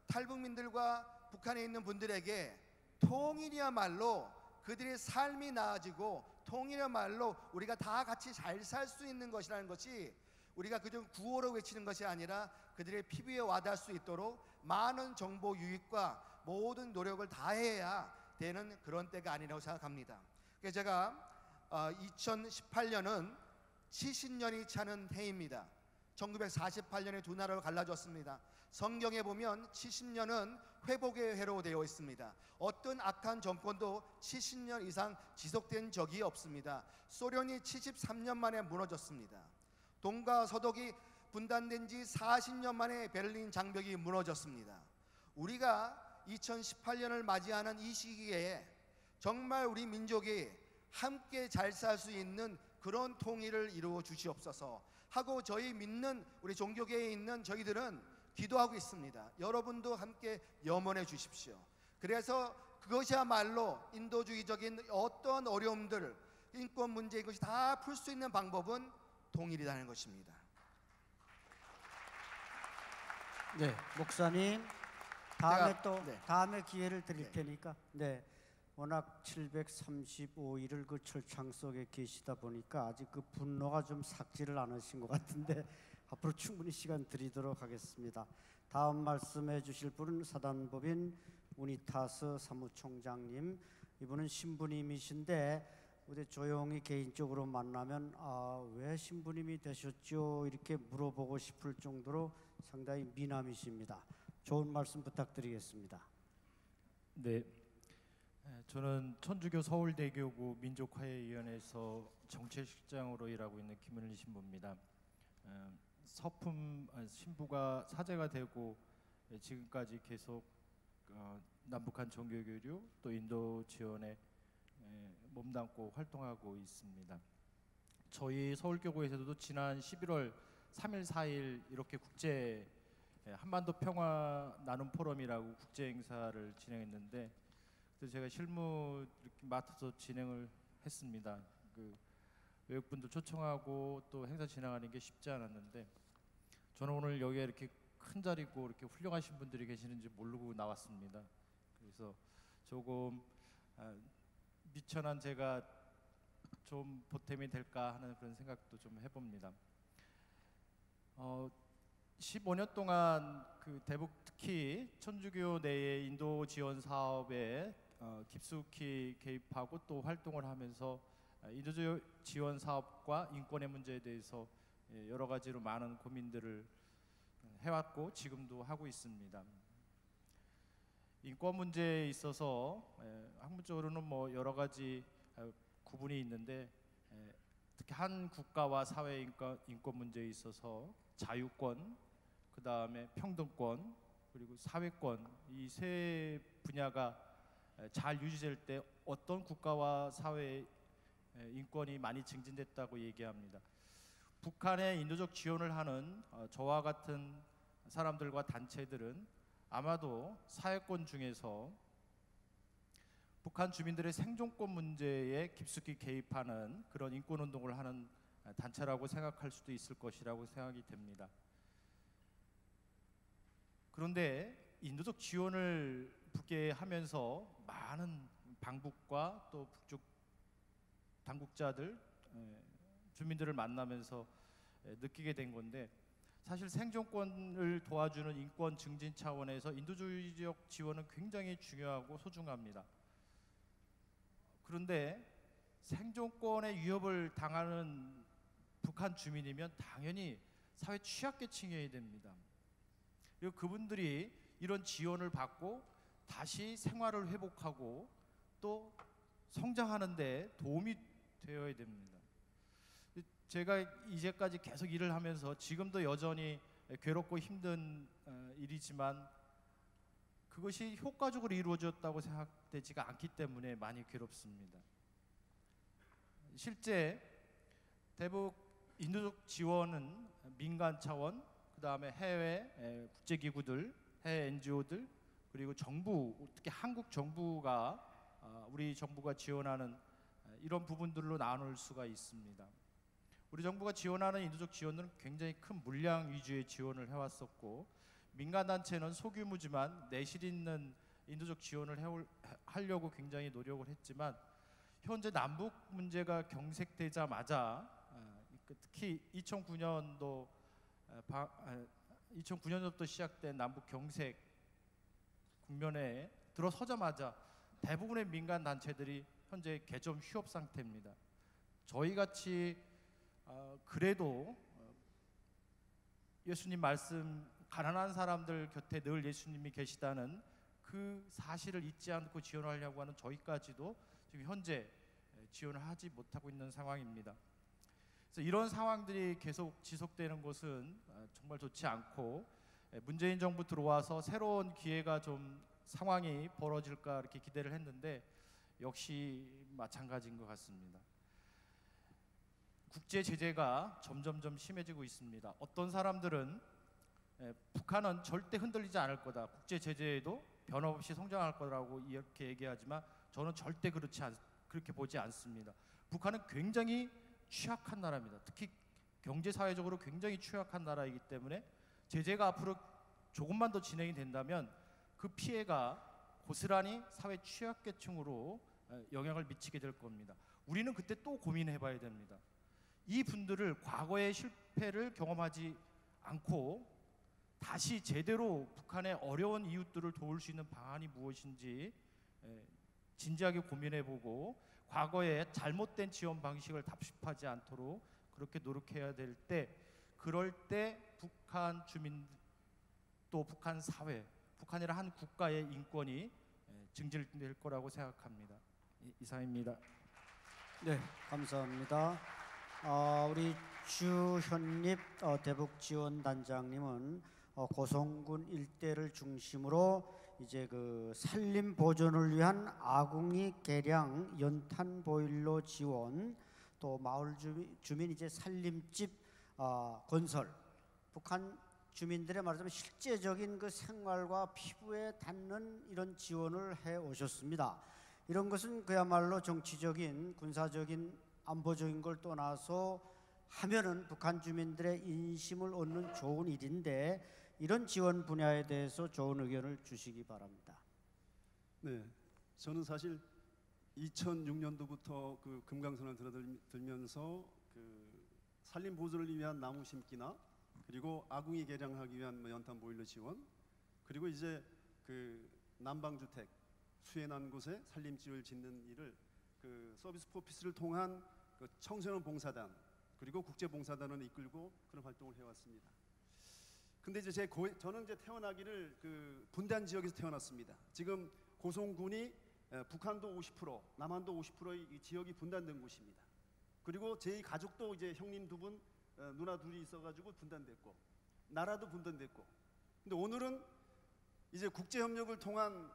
탈북민들과 북한에 있는 분들에게 통일이야말로 그들의 삶이 나아지고 통일이야말로 우리가 다 같이 잘 살 수 있는 것이라는 것이, 우리가 그저 구호로 외치는 것이 아니라 그들의 피부에 와닿을 수 있도록 많은 정보 유입과 모든 노력을 다해야 되는 그런 때가 아니라고 생각합니다. 그래서 제가 2018년은 70년이 차는 해입니다. 1948년에 두 나라로 갈라졌습니다. 성경에 보면 70년은 회복의 해로 되어 있습니다. 어떤 악한 정권도 70년 이상 지속된 적이 없습니다. 소련이 73년 만에 무너졌습니다. 동과 서독이 분단된 지 40년 만에 베를린 장벽이 무너졌습니다. 우리가 2018년을 맞이하는 이 시기에 정말 우리 민족이 함께 잘 살 수 있는 그런 통일을 이루어 주시옵소서 하고 저희 믿는 우리 종교계에 있는 저희들은 기도하고 있습니다. 여러분도 함께 염원해 주십시오. 그래서 그것이야말로 인도주의적인 어떤 어려움들, 인권 문제, 이것이 다 풀 수 있는 방법은 통일이라는 것입니다. 네, 목사님 다음에 네. 다음에 기회를 드릴 테니까. 네. 워낙 735일을 그 철창 속에 계시다 보니까 아직 그 분노가 좀 삭지를 않으신 것 같은데 앞으로 충분히 시간 드리도록 하겠습니다. 다음 말씀해 주실 분은 사단법인 우니타스 사무총장님. 이분은 신부님이신데 어디 조용히 개인적으로 만나면 왜 신부님이 되셨죠? 이렇게 물어보고 싶을 정도로 상당히 미남이십니다. 좋은 말씀 부탁드리겠습니다. 네, 저는 천주교 서울대교구 민족화해위원회에서 정책실장으로 일하고 있는 김은리 신부입니다. 서품 신부가 사제가 되고 지금까지 계속 남북한 종교교류 또 인도 지원에 몸담고 활동하고 있습니다. 저희 서울교구에서도 지난 11월 3일, 4일 이렇게 국제 한반도 평화 나눔 포럼이라고 국제 행사를 진행했는데, 그래서 제가 실무 이렇게 맡아서 진행을 했습니다. 그 외국분들 초청하고 또 행사 진행하는 게 쉽지 않았는데, 저는 오늘 여기에 이렇게 큰 자리고 이렇게 훌륭하신 분들이 계시는지 모르고 나왔습니다. 그래서 조금 미천한 제가 좀 보탬이 될까 하는 그런 생각도 좀 해봅니다. 15년 동안 그 대북 특히 천주교 내의 인도 지원 사업에 깊숙이 개입하고 또 활동을 하면서 인도 지원 사업과 인권의 문제에 대해서 여러 가지로 많은 고민들을 해왔고 지금도 하고 있습니다. 인권 문제에 있어서 학문적으로는 뭐 여러 가지 구분이 있는데, 특히 한 국가와 사회 인권 문제에 있어서 자유권, 그 다음에 평등권, 그리고 사회권, 이 세 분야가 잘 유지될 때 어떤 국가와 사회의 인권이 많이 증진됐다고 얘기합니다. 북한에 인도적 지원을 하는 저와 같은 사람들과 단체들은 아마도 사회권 중에서 북한 주민들의 생존권 문제에 깊숙이 개입하는 그런 인권운동을 하는 단체라고 생각할 수도 있을 것이라고 생각이 됩니다. 그런데 인도적 지원을 북에 하면서 많은 방북과 또 북쪽 당국자들, 주민들을 만나면서 느끼게 된 건데, 사실 생존권을 도와주는 인권 증진 차원에서 인도주의적 지원은 굉장히 중요하고 소중합니다. 그런데 생존권의 위협을 당하는 북한 주민이면 당연히 사회 취약계층이어야 됩니다. 그리고 그분들이 이런 지원을 받고 다시 생활을 회복하고 또 성장하는 데 도움이 되어야 됩니다. 제가 이제까지 계속 일을 하면서 지금도 여전히 괴롭고 힘든 일이지만 그것이 효과적으로 이루어졌다고 생각되지가 않기 때문에 많이 괴롭습니다. 실제 대북 인도적 지원은 민간 차원, 그 다음에 해외 국제기구들, 해외 NGO들, 그리고 정부, 특히 한국 정부가 우리 정부가 지원하는 이런 부분들로 나눌 수가 있습니다. 우리 정부가 지원하는 인도적 지원은 굉장히 큰 물량 위주의 지원을 해왔었고, 민간 단체는 소규모지만 내실 있는 인도적 지원을 하려고 굉장히 노력을 했지만, 현재 남북 문제가 경색되자마자 특히 2009년도부터 시작된 남북 경색 국면에 들어서자마자 대부분의 민간 단체들이 현재 개점 휴업 상태입니다. 저희 같이 그래도 예수님 말씀, 가난한 사람들 곁에 늘 예수님이 계시다는 그 사실을 잊지 않고 지원하려고 하는 저희까지도 지금 현재 지원을 하지 못하고 있는 상황입니다. 그래서 이런 상황들이 계속 지속되는 것은 정말 좋지 않고, 문재인 정부 들어와서 새로운 기회가 좀 상황이 벌어질까 이렇게 기대를 했는데 역시 마찬가지인 것 같습니다. 국제 제재가 점점점 심해지고 있습니다. 어떤 사람들은 북한은 절대 흔들리지 않을 거다, 국제 제재에도 변함없이 성장할 거라고 이렇게 얘기하지만 저는 절대 그렇게 보지 않습니다. 북한은 굉장히 취약한 나라입니다. 특히 경제 사회적으로 굉장히 취약한 나라이기 때문에 제재가 앞으로 조금만 더 진행이 된다면 그 피해가 고스란히 사회 취약계층으로 영향을 미치게 될 겁니다. 우리는 그때 또 고민해 봐야 됩니다. 이 분들을 과거의 실패를 경험하지 않고 다시 제대로 북한의 어려운 이웃들을 도울 수 있는 방안이 무엇인지 진지하게 고민해보고 과거에 잘못된 지원 방식을 답습하지 않도록 그렇게 노력해야 될 때, 그럴 때 북한 주민 또 북한 사회, 북한이라 한 국가의 인권이 증진될 거라고 생각합니다. 이상입니다. 네, 감사합니다. 우리 주현립 대북지원단장님은 고성군 일대를 중심으로 이제 그 산림 보존을 위한 아궁이 개량, 연탄 보일러 지원, 또 마을 주민 이제 산림집 건설, 북한 주민들의 말하자면 실제적인 그 생활과 피부에 닿는 이런 지원을 해 오셨습니다. 이런 것은 그야말로 정치적인, 군사적인, 안보적인 걸 떠나서 하면은 북한 주민들의 인심을 얻는 좋은 일인데, 이런 지원 분야에 대해서 좋은 의견을 주시기 바랍니다. 네, 저는 사실 2006년도부터 그 금강선을 들면서 그 산림 보존을 위한 나무 심기나, 그리고 아궁이 개량하기 위한 연탄 보일러 지원, 그리고 이제 그 난방주택 수해난 곳에 산림집을 짓는 일을 그 서비스 포피스를 통한 그 청소년 봉사단, 그리고 국제봉사단을 이끌고 그런 활동을 해왔습니다. 근데 이제 저는 이제 태어나기를 그 분단 지역에서 태어났습니다. 지금 고성군이 북한도 50%, 남한도 50%의 이 지역이 분단된 곳입니다. 그리고 제 가족도 이제 형님 2분, 누나 2이 있어가지고 분단됐고, 나라도 분단됐고. 근데 오늘은 이제 국제협력을 통한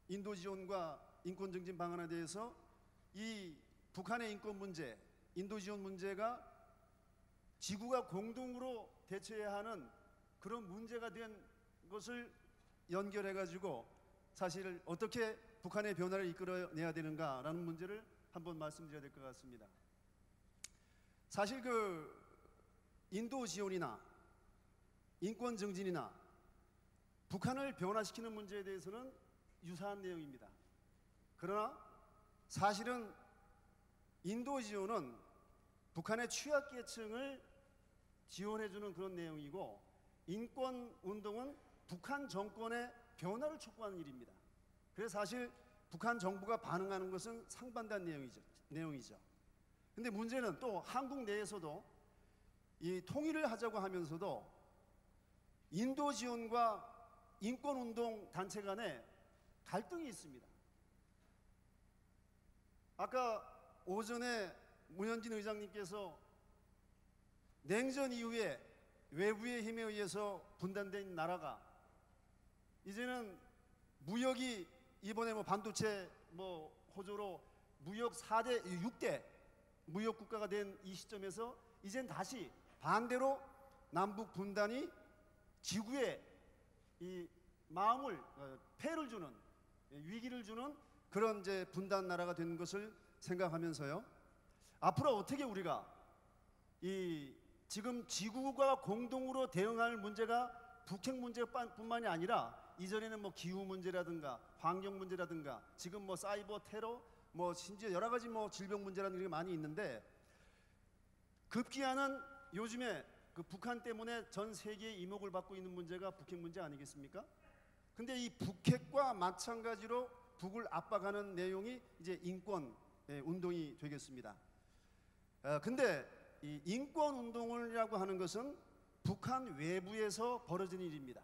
인도 지원과 인권 증진 방안에 대해서 이 북한의 인권 문제, 인도 지원 문제가 지구가 공동으로 대처해야 하는 그런 문제가 된 것을 연결해 가지고 사실 어떻게 북한의 변화를 이끌어내야 되는가라는 문제를 한번 말씀드려야 될 것 같습니다. 사실 그 인도 지원이나 인권 증진이나 북한을 변화시키는 문제에 대해서는 유사한 내용입니다. 그러나 사실은 인도 지원은 북한의 취약계층을 지원해주는 그런 내용이고, 인권 운동은 북한 정권의 변화를 촉구하는 일입니다. 그래서 사실 북한 정부가 반응하는 것은 상반된 내용이죠. 근데 문제는 또 한국 내에서도 이 통일을 하자고 하면서도 인도 지원과 인권 운동 단체 간에 갈등이 있습니다. 아까 오전에 문현진 의장님께서 냉전 이후에 외부의 힘에 의해서 분단된 나라가 이제는 무역이 이번에 뭐 반도체 호조로 무역 4대, 6대 무역 국가가 된 이 시점에서 이젠 다시 반대로 남북 분단이 지구에 이 마음을 폐를 주는, 위기를 주는 그런 이제 분단 나라가 된 것을 생각하면서요, 앞으로 어떻게 우리가 이 지금 지구가 공동으로 대응할 문제가 북핵 문제뿐만이 아니라 이전에는 뭐 기후 문제라든가 환경 문제라든가 지금 뭐 사이버 테러, 뭐 심지어 여러 가지 뭐 질병 문제라는 게 많이 있는데, 급기야는 요즘에 그 북한 때문에 전 세계의 이목을 받고 있는 문제가 북핵 문제 아니겠습니까? 근데 이 북핵과 마찬가지로 북을 압박하는 내용이 이제 인권 운동이 되겠습니다. 근데 이 인권 운동이라고 하는 것은 북한 외부에서 벌어지는 일입니다.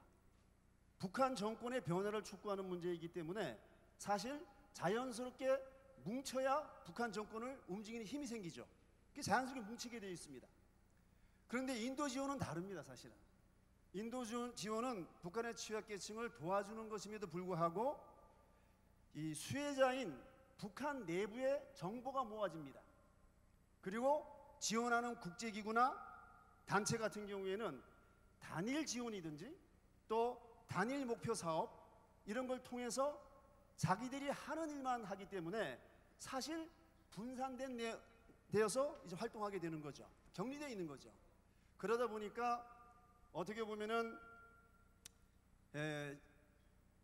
북한 정권의 변화를 촉구하는 문제이기 때문에 사실 자연스럽게 뭉쳐야 북한 정권을 움직이는 힘이 생기죠. 그게 자연스럽게 뭉치게 되어 있습니다. 그런데 인도 지원은 다릅니다. 사실은 인도 지원은 북한의 취약계층을 도와주는 것임에도 불구하고 이 수혜자인 북한 내부의 정보가 모아집니다. 그리고 지원하는 국제기구나 단체 같은 경우에는 단일 지원이든지 또 단일 목표 사업 이런 걸 통해서 자기들이 하는 일만 하기 때문에 사실 되어서 이제 활동하게 되는 거죠. 격리되어 있는 거죠. 그러다 보니까 어떻게 보면은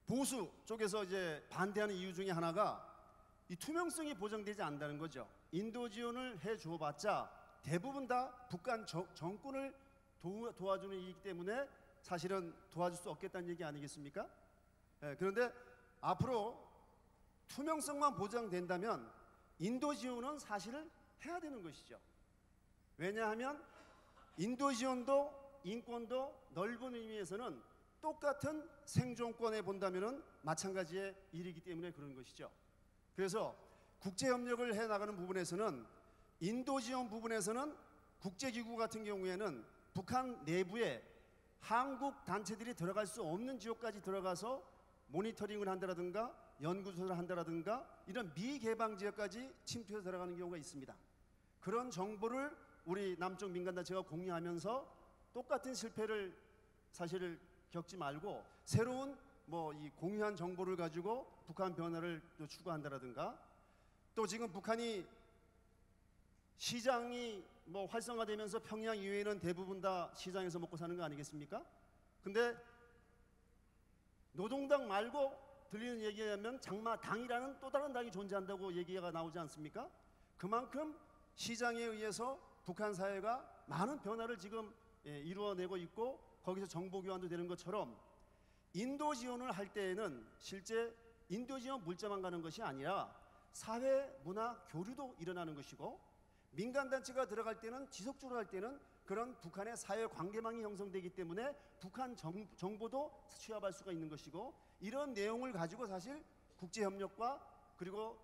보수 쪽에서 이제 반대하는 이유 중에 하나가 이 투명성이 보장되지 않는다는 거죠. 인도 지원을 해 줘봤자 대부분 다 북한 정권을 도와주는 일이기 때문에 사실은 도와줄 수 없겠다는 얘기 아니겠습니까? 그런데 앞으로 투명성만 보장된다면 인도 지원은 사실을 해야 되는 것이죠. 왜냐하면 인도 지원도 인권도 넓은 의미에서는 똑같은 생존권에 본다면은 마찬가지의 일이기 때문에 그런 것이죠. 그래서 국제 협력을 해 나가는 부분에서는 인도 지원 부분에서는 국제기구 같은 경우에는 북한 내부에 한국 단체들이 들어갈 수 없는 지역까지 들어가서 모니터링을 한다라든가 연구소를 한다라든가 이런 미개방 지역까지 침투해서 들어가는 경우가 있습니다. 그런 정보를 우리 남쪽 민간단체가 공유하면서 똑같은 실패를 사실을 겪지 말고 새로운 이 공유한 정보를 가지고 북한 변화를 또 추구한다라든가 또 지금 북한이 시장이 활성화되면서 평양 이외에는 대부분 다 시장에서 먹고 사는 거 아니겠습니까? 근데 노동당 말고 들리는 얘기에 의하면 장마당이라는 또 다른 당이 존재한다고 얘기가 나오지 않습니까? 그만큼 시장에 의해서 북한 사회가 많은 변화를 지금 이루어내고 있고 거기서 정보 교환도 되는 것처럼 인도 지원을 할 때에는 실제 인도 지원 물자만 가는 것이 아니라 사회 문화 교류도 일어나는 것이고 민간단체가 들어갈 때는 지속적으로 할 때는 그런 북한의 사회 관계망이 형성되기 때문에 북한 정보도 취합할 수가 있는 것이고 이런 내용을 가지고 사실 국제협력과 그리고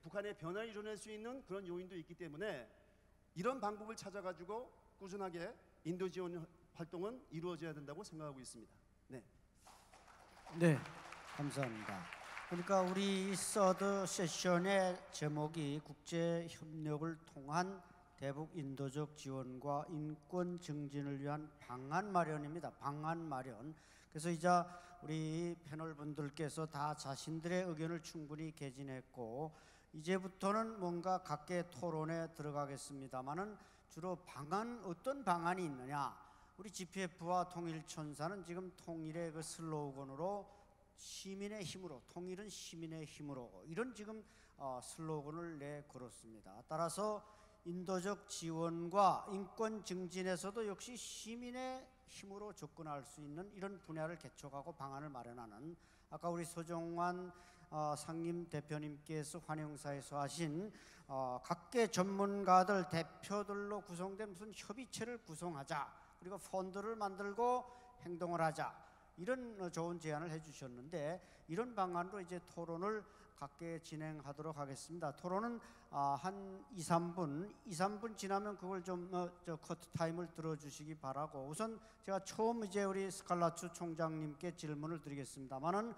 북한의 변화를 이뤄낼 수 있는 그런 요인도 있기 때문에 이런 방법을 찾아가지고 꾸준하게 인도 지원 활동은 이루어져야 된다고 생각하고 있습니다. 네. 네, 감사합니다. 그러니까 우리 서드 세션의 제목이 국제 협력을 통한 대북 인도적 지원과 인권 증진을 위한 방안 마련입니다. 방안 마련. 그래서 이제 우리 패널 분들께서 다 자신들의 의견을 충분히 개진했고 이제부터는 뭔가 각계 토론에 들어가겠습니다만은 주로 방안 어떤 방안이 있느냐. 우리 GPF와 통일천사는 지금 통일의 그 슬로건으로 시민의 힘으로 통일은 시민의 힘으로 이런 지금 슬로건을 내걸었습니다. 따라서 인도적 지원과 인권 증진에서도 역시 시민의 힘으로 접근할 수 있는 이런 분야를 개척하고 방안을 마련하는 아까 우리 소정환 상임 대표님께서 환영사에서 하신 각계 전문가들 대표들로 구성된 무슨 협의체를 구성하자 그리고 펀드를 만들고 행동을 하자 이런 좋은 제안을 해주셨는데 이런 방안으로 이제 토론을 각계 진행하도록 하겠습니다. 토론은 한 2, 3분 지나면 그걸 좀 커트 타임을 들어주시기 바라고 우선 제가 처음 이제 우리 스칼라추 총장님께 질문을 드리겠습니다만은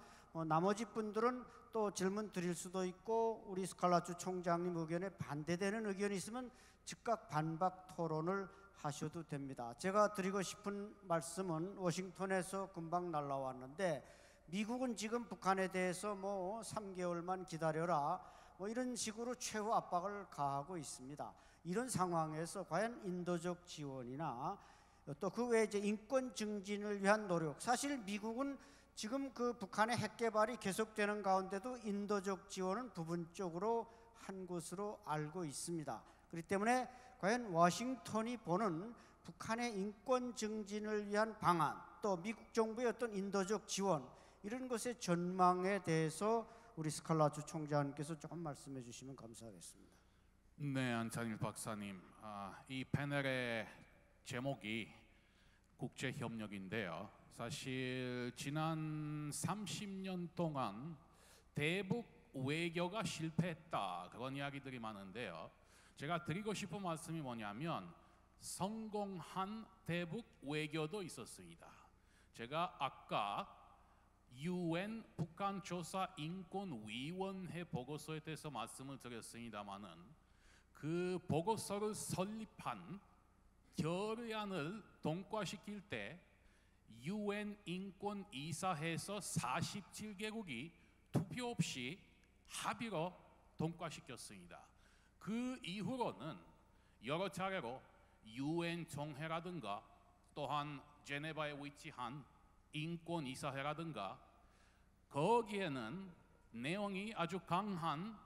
나머지 분들은 또 질문 드릴 수도 있고 우리 스칼라추 총장님 의견에 반대되는 의견이 있으면 즉각 반박 토론을 하셔도 됩니다. 제가 드리고 싶은 말씀은 워싱턴에서 금방 날라왔는데 미국은 지금 북한에 대해서 3개월만 기다려라 이런 식으로 최후 압박을 가하고 있습니다. 이런 상황에서 과연 인도적 지원이나 또 그 외에 이제 인권 증진을 위한 노력 사실 미국은 지금 그 북한의 핵 개발이 계속되는 가운데도 인도적 지원은 부분적으로 한 것으로 알고 있습니다. 그렇기 때문에 과연 워싱턴이 보는 북한의 인권 증진을 위한 방안 또 미국 정부의 어떤 인도적 지원 이런 것의 전망에 대해서 우리 스칼라추 총장님께서 조금 말씀해 주시면 감사하겠습니다. 네, 안찬일 박사님, 이 패널의 제목이 국제협력인데요. 사실 지난 30년 동안 대북 외교가 실패했다 그런 이야기들이 많은데요. 제가 드리고 싶은 말씀이 뭐냐면 성공한 대북 외교도 있었습니다. 제가 아까 UN 북한 조사 인권위원회 보고서에 대해서 말씀을 드렸습니다마는 그 보고서를 설립한 결의안을 통과시킬 때 UN 인권이사회에서 47개국이 투표 없이 합의로 통과시켰습니다. 그 이후로는 여러 차례로 UN 총회라든가 또한 제네바에 위치한 인권이사회라든가 거기에는 내용이 아주 강한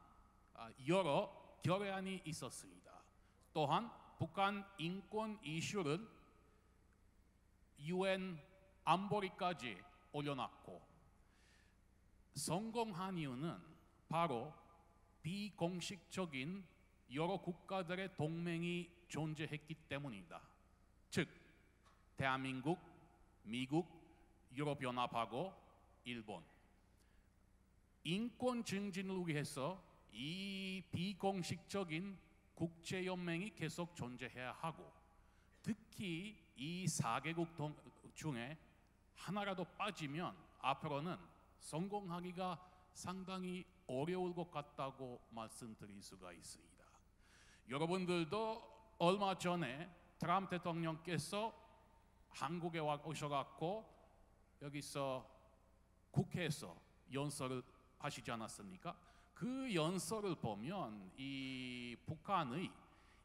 여러 결의안이 있었습니다. 또한 북한 인권 이슈를 UN 안보리까지 올려놨고 성공한 이유는 바로 비공식적인 여러 국가들의 동맹이 존재했기 때문이다. 즉 대한민국, 미국, 유럽연합하고 일본. 인권 증진을 위해서 이 비공식적인 국제연맹이 계속 존재해야 하고, 특히 이 4개국 중에 하나라도 빠지면 앞으로는 성공하기가 상당히 어려울 것 같다고 말씀드릴 수가 있습니다. 여러분들도 얼마 전에 트럼프 대통령께서 한국에 오셔갖고 여기서 국회에서 연설을 하시지 않았습니까? 그 연설을 보면 이 북한의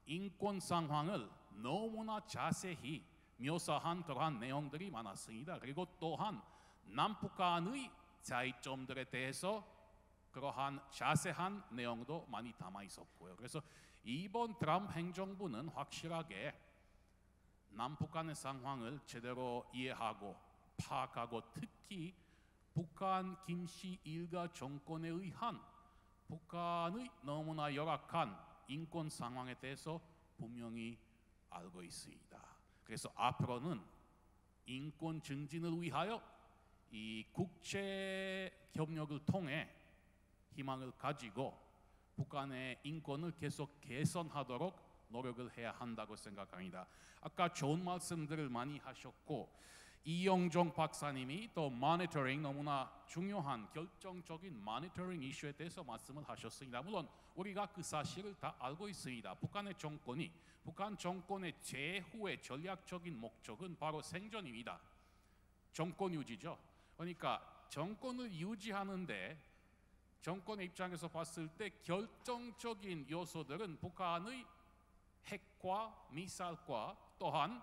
인권 상황을 너무나 자세히 묘사한 그러한 내용들이 많았습니다. 그리고 또한 남북한의 차이점들에 대해서 그러한 자세한 내용도 많이 담아 있었고요. 그래서 이번 트럼프 행정부는 확실하게 남북한의 상황을 제대로 이해하고 파악하고, 특히 북한 김씨 일가 정권에 의한 북한의 너무나 열악한 인권 상황에 대해서 분명히 알고 있습니다. 그래서 앞으로는 인권 증진을 위하여 이 국제 협력을 통해 희망을 가지고 북한의 인권을 계속 개선하도록 노력을 해야 한다고 생각합니다. 아까 좋은 말씀들을 많이 하셨고, 이영종 박사님이 또 모니터링, 너무나 중요한 결정적인 모니터링 이슈에 대해서 말씀을 하셨습니다. 물론 우리가 그 사실을 다 알고 있습니다. 북한 정권의 제후의 전략적인 목적은 바로 생존입니다. 정권 유지죠. 그러니까 정권을 유지하는데 정권의 입장에서 봤을 때 결정적인 요소들은 북한의 핵과 미사일과 또한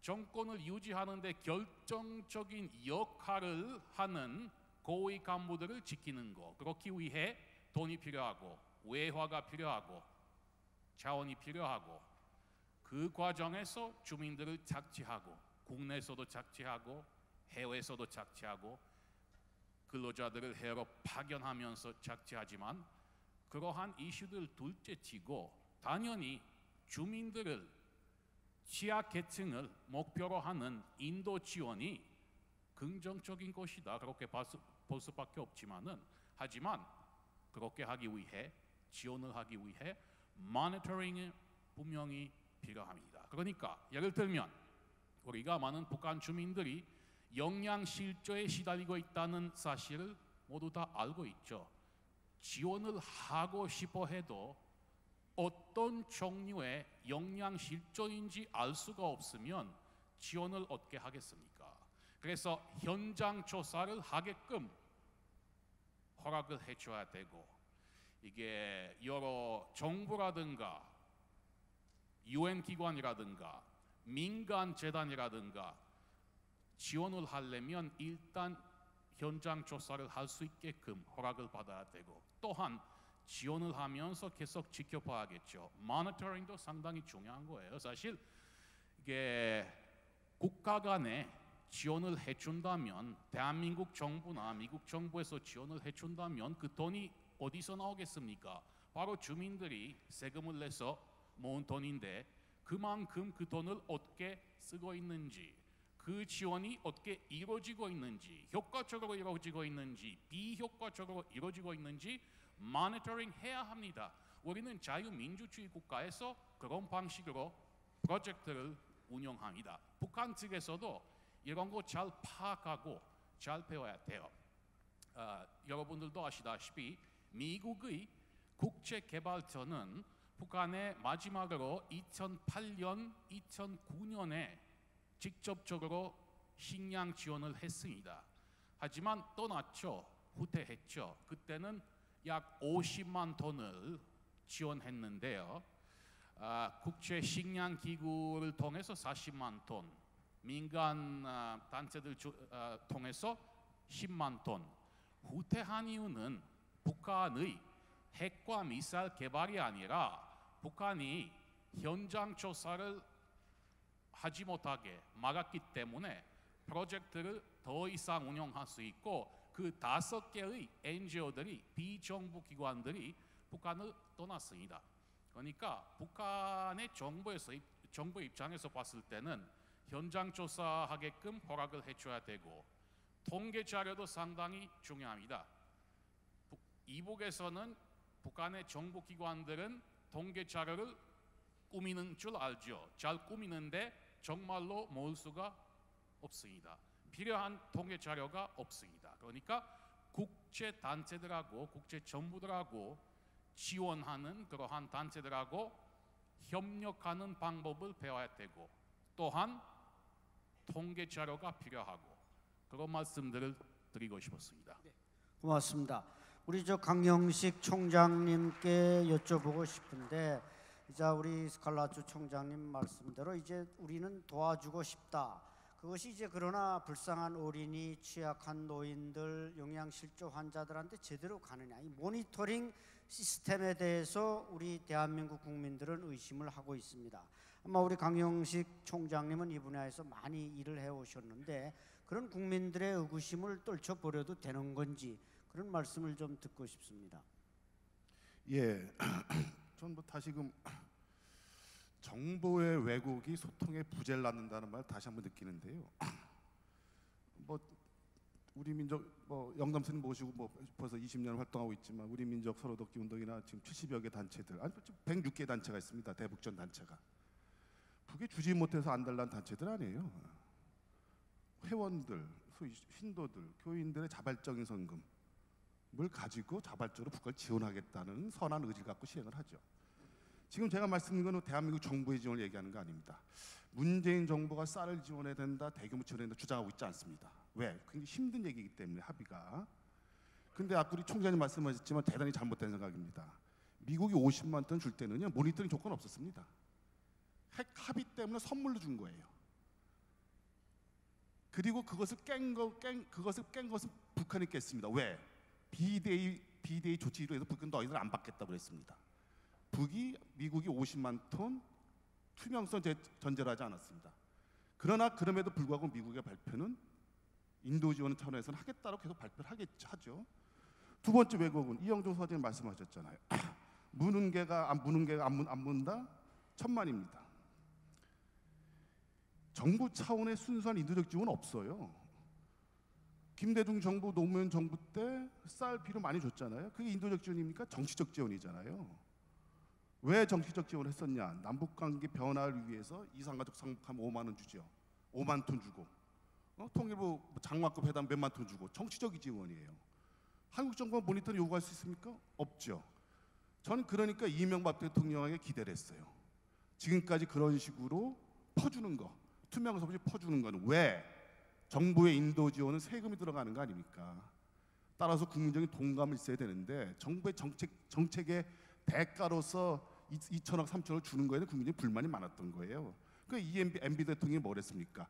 정권을 유지하는 데 결정적인 역할을 하는 고위 간부들을 지키는 것, 그렇기 위해 돈이 필요하고 외화가 필요하고 자원이 필요하고, 그 과정에서 주민들을 착취하고 국내에서도 착취하고 해외에서도 착취하고 근로자들을 해외로 파견하면서 착취하지만, 그러한 이슈들 둘째치고 당연히 주민들을, 취약계층을 목표로 하는 인도 지원이 긍정적인 것이다, 그렇게 볼 수밖에 없지만은, 하지만 그렇게 하기 위해, 지원을 하기 위해 모니터링이 분명히 필요합니다. 그러니까 예를 들면 우리가 많은 북한 주민들이 영양실조에 시달리고 있다는 사실을 모두 다 알고 있죠. 지원을 하고 싶어 해도 어떤 종류의 영양실조인지 알 수가 없으면 지원을 어떻게 하겠습니까? 그래서 현장 조사를 하게끔 허락을 해줘야 되고, 이게 여러 정부라든가 UN 기관이라든가 민간 재단이라든가 지원을 하려면 일단 현장 조사를 할 수 있게끔 허락을 받아야 되고, 또한 지원을 하면서 계속 지켜봐야겠죠. 모니터링도 상당히 중요한 거예요. 사실 이게 국가 간에 지원을 해준다면, 대한민국 정부나 미국 정부에서 지원을 해준다면 그 돈이 어디서 나오겠습니까? 바로 주민들이 세금을 내서 모은 돈인데, 그만큼 그 돈을 어떻게 쓰고 있는지, 그 지원이 어떻게 이루어지고 있는지, 효과적으로 이루어지고 있는지 비효과적으로 이루어지고 있는지 모니터링 해야 합니다. 우리는 자유민주주의 국가에서 그런 방식으로 프로젝트를 운영합니다. 북한 측에서도 이런 거 잘 파악하고 잘 배워야 돼요. 여러분들도 아시다시피 미국의 국제개발처는 북한에 마지막으로 2008년, 2009년에 직접적으로 식량 지원을 했습니다. 하지만 떠났죠. 후퇴했죠. 그때는 약 50만 톤을 지원했는데요. 국제 식량 기구를 통해서 40만 톤, 민간 단체들 통해서 10만 톤. 후퇴한 이유는 북한의 핵과 미사일 개발이 아니라 북한이 현장 조사를 하지 못하게 막았기 때문에 프로젝트를 더 이상 운영할 수 있고 그 5개의 NGO들이 비정부 기관들이 북한을 떠났습니다. 그러니까 북한의 정부 입장에서 봤을 때는 현장 조사하게끔 허락을 해줘야 되고 통계 자료도 상당히 중요합니다. 이북에서는 북한의 정부 기관들은 통계 자료를 꾸미는 줄 알죠. 잘 꾸미는데 정말로 모을 수가 없습니다. 필요한 통계 자료가 없습니다. 그러니까 국제 단체들하고 국제 정부들하고 지원하는 그러한 단체들하고 협력하는 방법을 배워야 되고 또한 통계 자료가 필요하고 그런 말씀들을 드리고 싶었습니다. 고맙습니다. 우리 저 강영식 총장님께 여쭤보고 싶은데, 자 우리 스칼라주 총장님 말씀대로 이제 우리는 도와주고 싶다. 그것이 이제 그러나 불쌍한 어린이, 취약한 노인들, 영양실조 환자들한테 제대로 가느냐, 이 모니터링 시스템에 대해서 우리 대한민국 국민들은 의심을 하고 있습니다. 아마 우리 강영식 총장님은 이 분야에서 많이 일을 해오셨는데 그런 국민들의 의구심을 떨쳐버려도 되는 건지 그런 말씀을 좀 듣고 싶습니다. 예, 전 뭐 다시금 정보의 왜곡이 소통의 부재를 낳는다는 말 다시 한번 느끼는데요. 뭐 우리 민족 뭐 영감스님 모시고 뭐 벌써 20년 활동하고 있지만 우리 민족 서로돕기 운동이나 지금 70여 개 단체들, 아니 106개 단체가 있습니다. 대북전 단체가. 그게 주지 못해서 안달난 단체들 아니에요. 회원들, 소위 신도들, 교인들의 자발적인 성금을 가지고 자발적으로 북한을 지원하겠다는 선한 의지를 갖고 시행을 하죠. 지금 제가 말씀드린 건 대한민국 정부의 지원을 얘기하는 거 아닙니다. 문재인 정부가 쌀을 지원해야 된다, 대규모 지원해야 된다 주장하고 있지 않습니다. 왜? 굉장히 힘든 얘기이기 때문에 합의가. 근데 아까 우리 총장님 말씀하셨지만 대단히 잘못된 생각입니다. 미국이 50만 톤 줄 때는요 모니터링 조건 없었습니다. 핵 합의 때문에 선물로 준 거예요. 그리고 그것을 깬 것은 북한이 깼습니다. 왜? 비대위 조치로 해서 북한 너희들 안 받겠다고 그랬습니다. 미국이 50만 톤 투명성 전제를 하지 않았습니다. 그러나 그럼에도 불구하고 미국의 발표는 인도 지원 차원에서는 하겠다고 계속 발표를 하죠. 두 번째 왜곡은 이영종 소장님 말씀하셨잖아요. 무는 개가 안 문다? 천만입니다. 정부 차원의 순수한 인도적 지원은 없어요. 김대중 정부, 노무현 정부 때 쌀 비료 많이 줬잖아요. 그게 인도적 지원입니까? 정치적 지원이잖아요. 왜 정치적 지원을 했었냐? 남북관계 변화를 위해서 이산가족 상복하면 5만 원 주죠. 5만 톤 주고 통일부 장관급 회담 몇만 톤 주고 정치적 지원이에요. 한국 정부가 모니터링 요구할 수 있습니까? 없죠. 저는 그러니까 이명박 대통령에게 기대를 했어요. 지금까지 그런 식으로 퍼주는 거, 투명성 없이 퍼주는 거는 왜? 정부의 인도 지원은 세금이 들어가는 거 아닙니까? 따라서 국민적인 동감이 있어야 되는데 정부의 정책의 대가로서 2천억, 3천억을 주는 거에는 국민적인 불만이 많았던 거예요. 그 MB 대통령이 뭘 했습니까?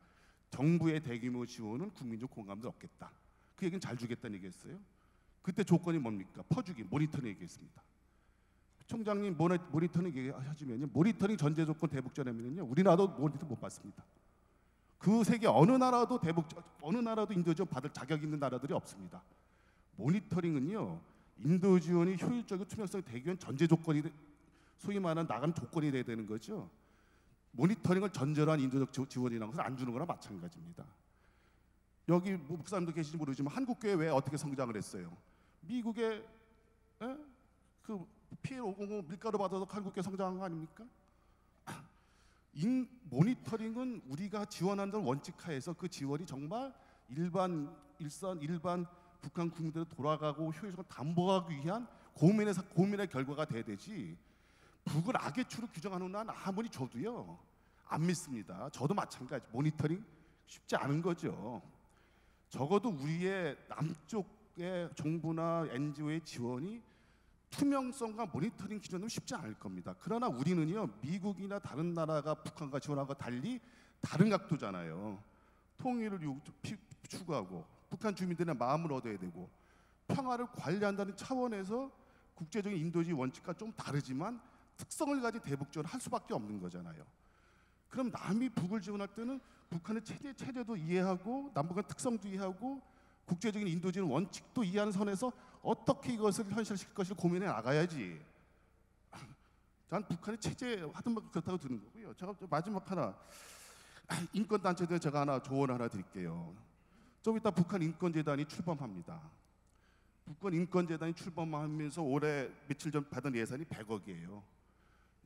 정부의 대규모 지원은 국민적 공감도 없겠다. 그 얘기는 잘 주겠다는 얘기했어요. 그때 조건이 뭡니까? 퍼주기, 모니터링 얘기했습니다. 총장님 모니터링 얘기하시면요, 모니터링 전제 조건 대북전하면요, 우리나라도 모니터링 못 받습니다. 그 세계 어느 나라도 인도 지원 받을 자격 있는 나라들이 없습니다. 모니터링은요, 인도 지원이 효율적이고 투명성이 되기 위한 전제 조건이, 소위 말하는 나가는 조건이 돼야 되는 거죠. 모니터링을 전제로 한 인도적 지원이라는 것을 안 주는 거나 마찬가지입니다. 여기 목사님도 계신지 모르지만 한국교회 왜 어떻게 성장을 했어요? 미국의 그 PL505 밀가루 받아서 한국교회 성장한 거 아닙니까? 모니터링은 우리가 지원한다는 원칙하에서 그 지원이 정말 일반 북한 국민들을 돌아가고 효율성을 담보하기 위한 고민의 결과가 돼야 되지, 북을 악의 추로 규정하는 한 아무리 줘도요 안 믿습니다. 저도 마찬가지. 모니터링 쉽지 않은 거죠. 적어도 우리의 남쪽의 정부나 NGO의 지원이 투명성과 모니터링 기준은 쉽지 않을 겁니다. 그러나 우리는요, 미국이나 다른 나라가 북한과 지원하고 달리 다른 각도잖아요. 통일을 추구하고 북한 주민들의 마음을 얻어야 되고 평화를 관리한다는 차원에서 국제적인 인도주의 원칙과 좀 다르지만 특성을 가진 대북 지원을 할 수밖에 없는 거잖아요. 그럼 남이 북을 지원할 때는 북한의 체제도 이해하고 남북한 특성도 이해하고 국제적인 인도 지원 원칙도 이해하는 선에서 어떻게 이것을 현실화시킬 것을 고민해 나가야지. 난 북한의 체제 하든 말 그렇다고 드는 거고요. 제가 마지막 하나 인권 단체들 제가 하나 조언 하나 드릴게요. 좀 이따 북한 인권재단이 출범합니다. 북한 인권재단이 출범하면서 올해 며칠 전 받은 예산이 100억이에요.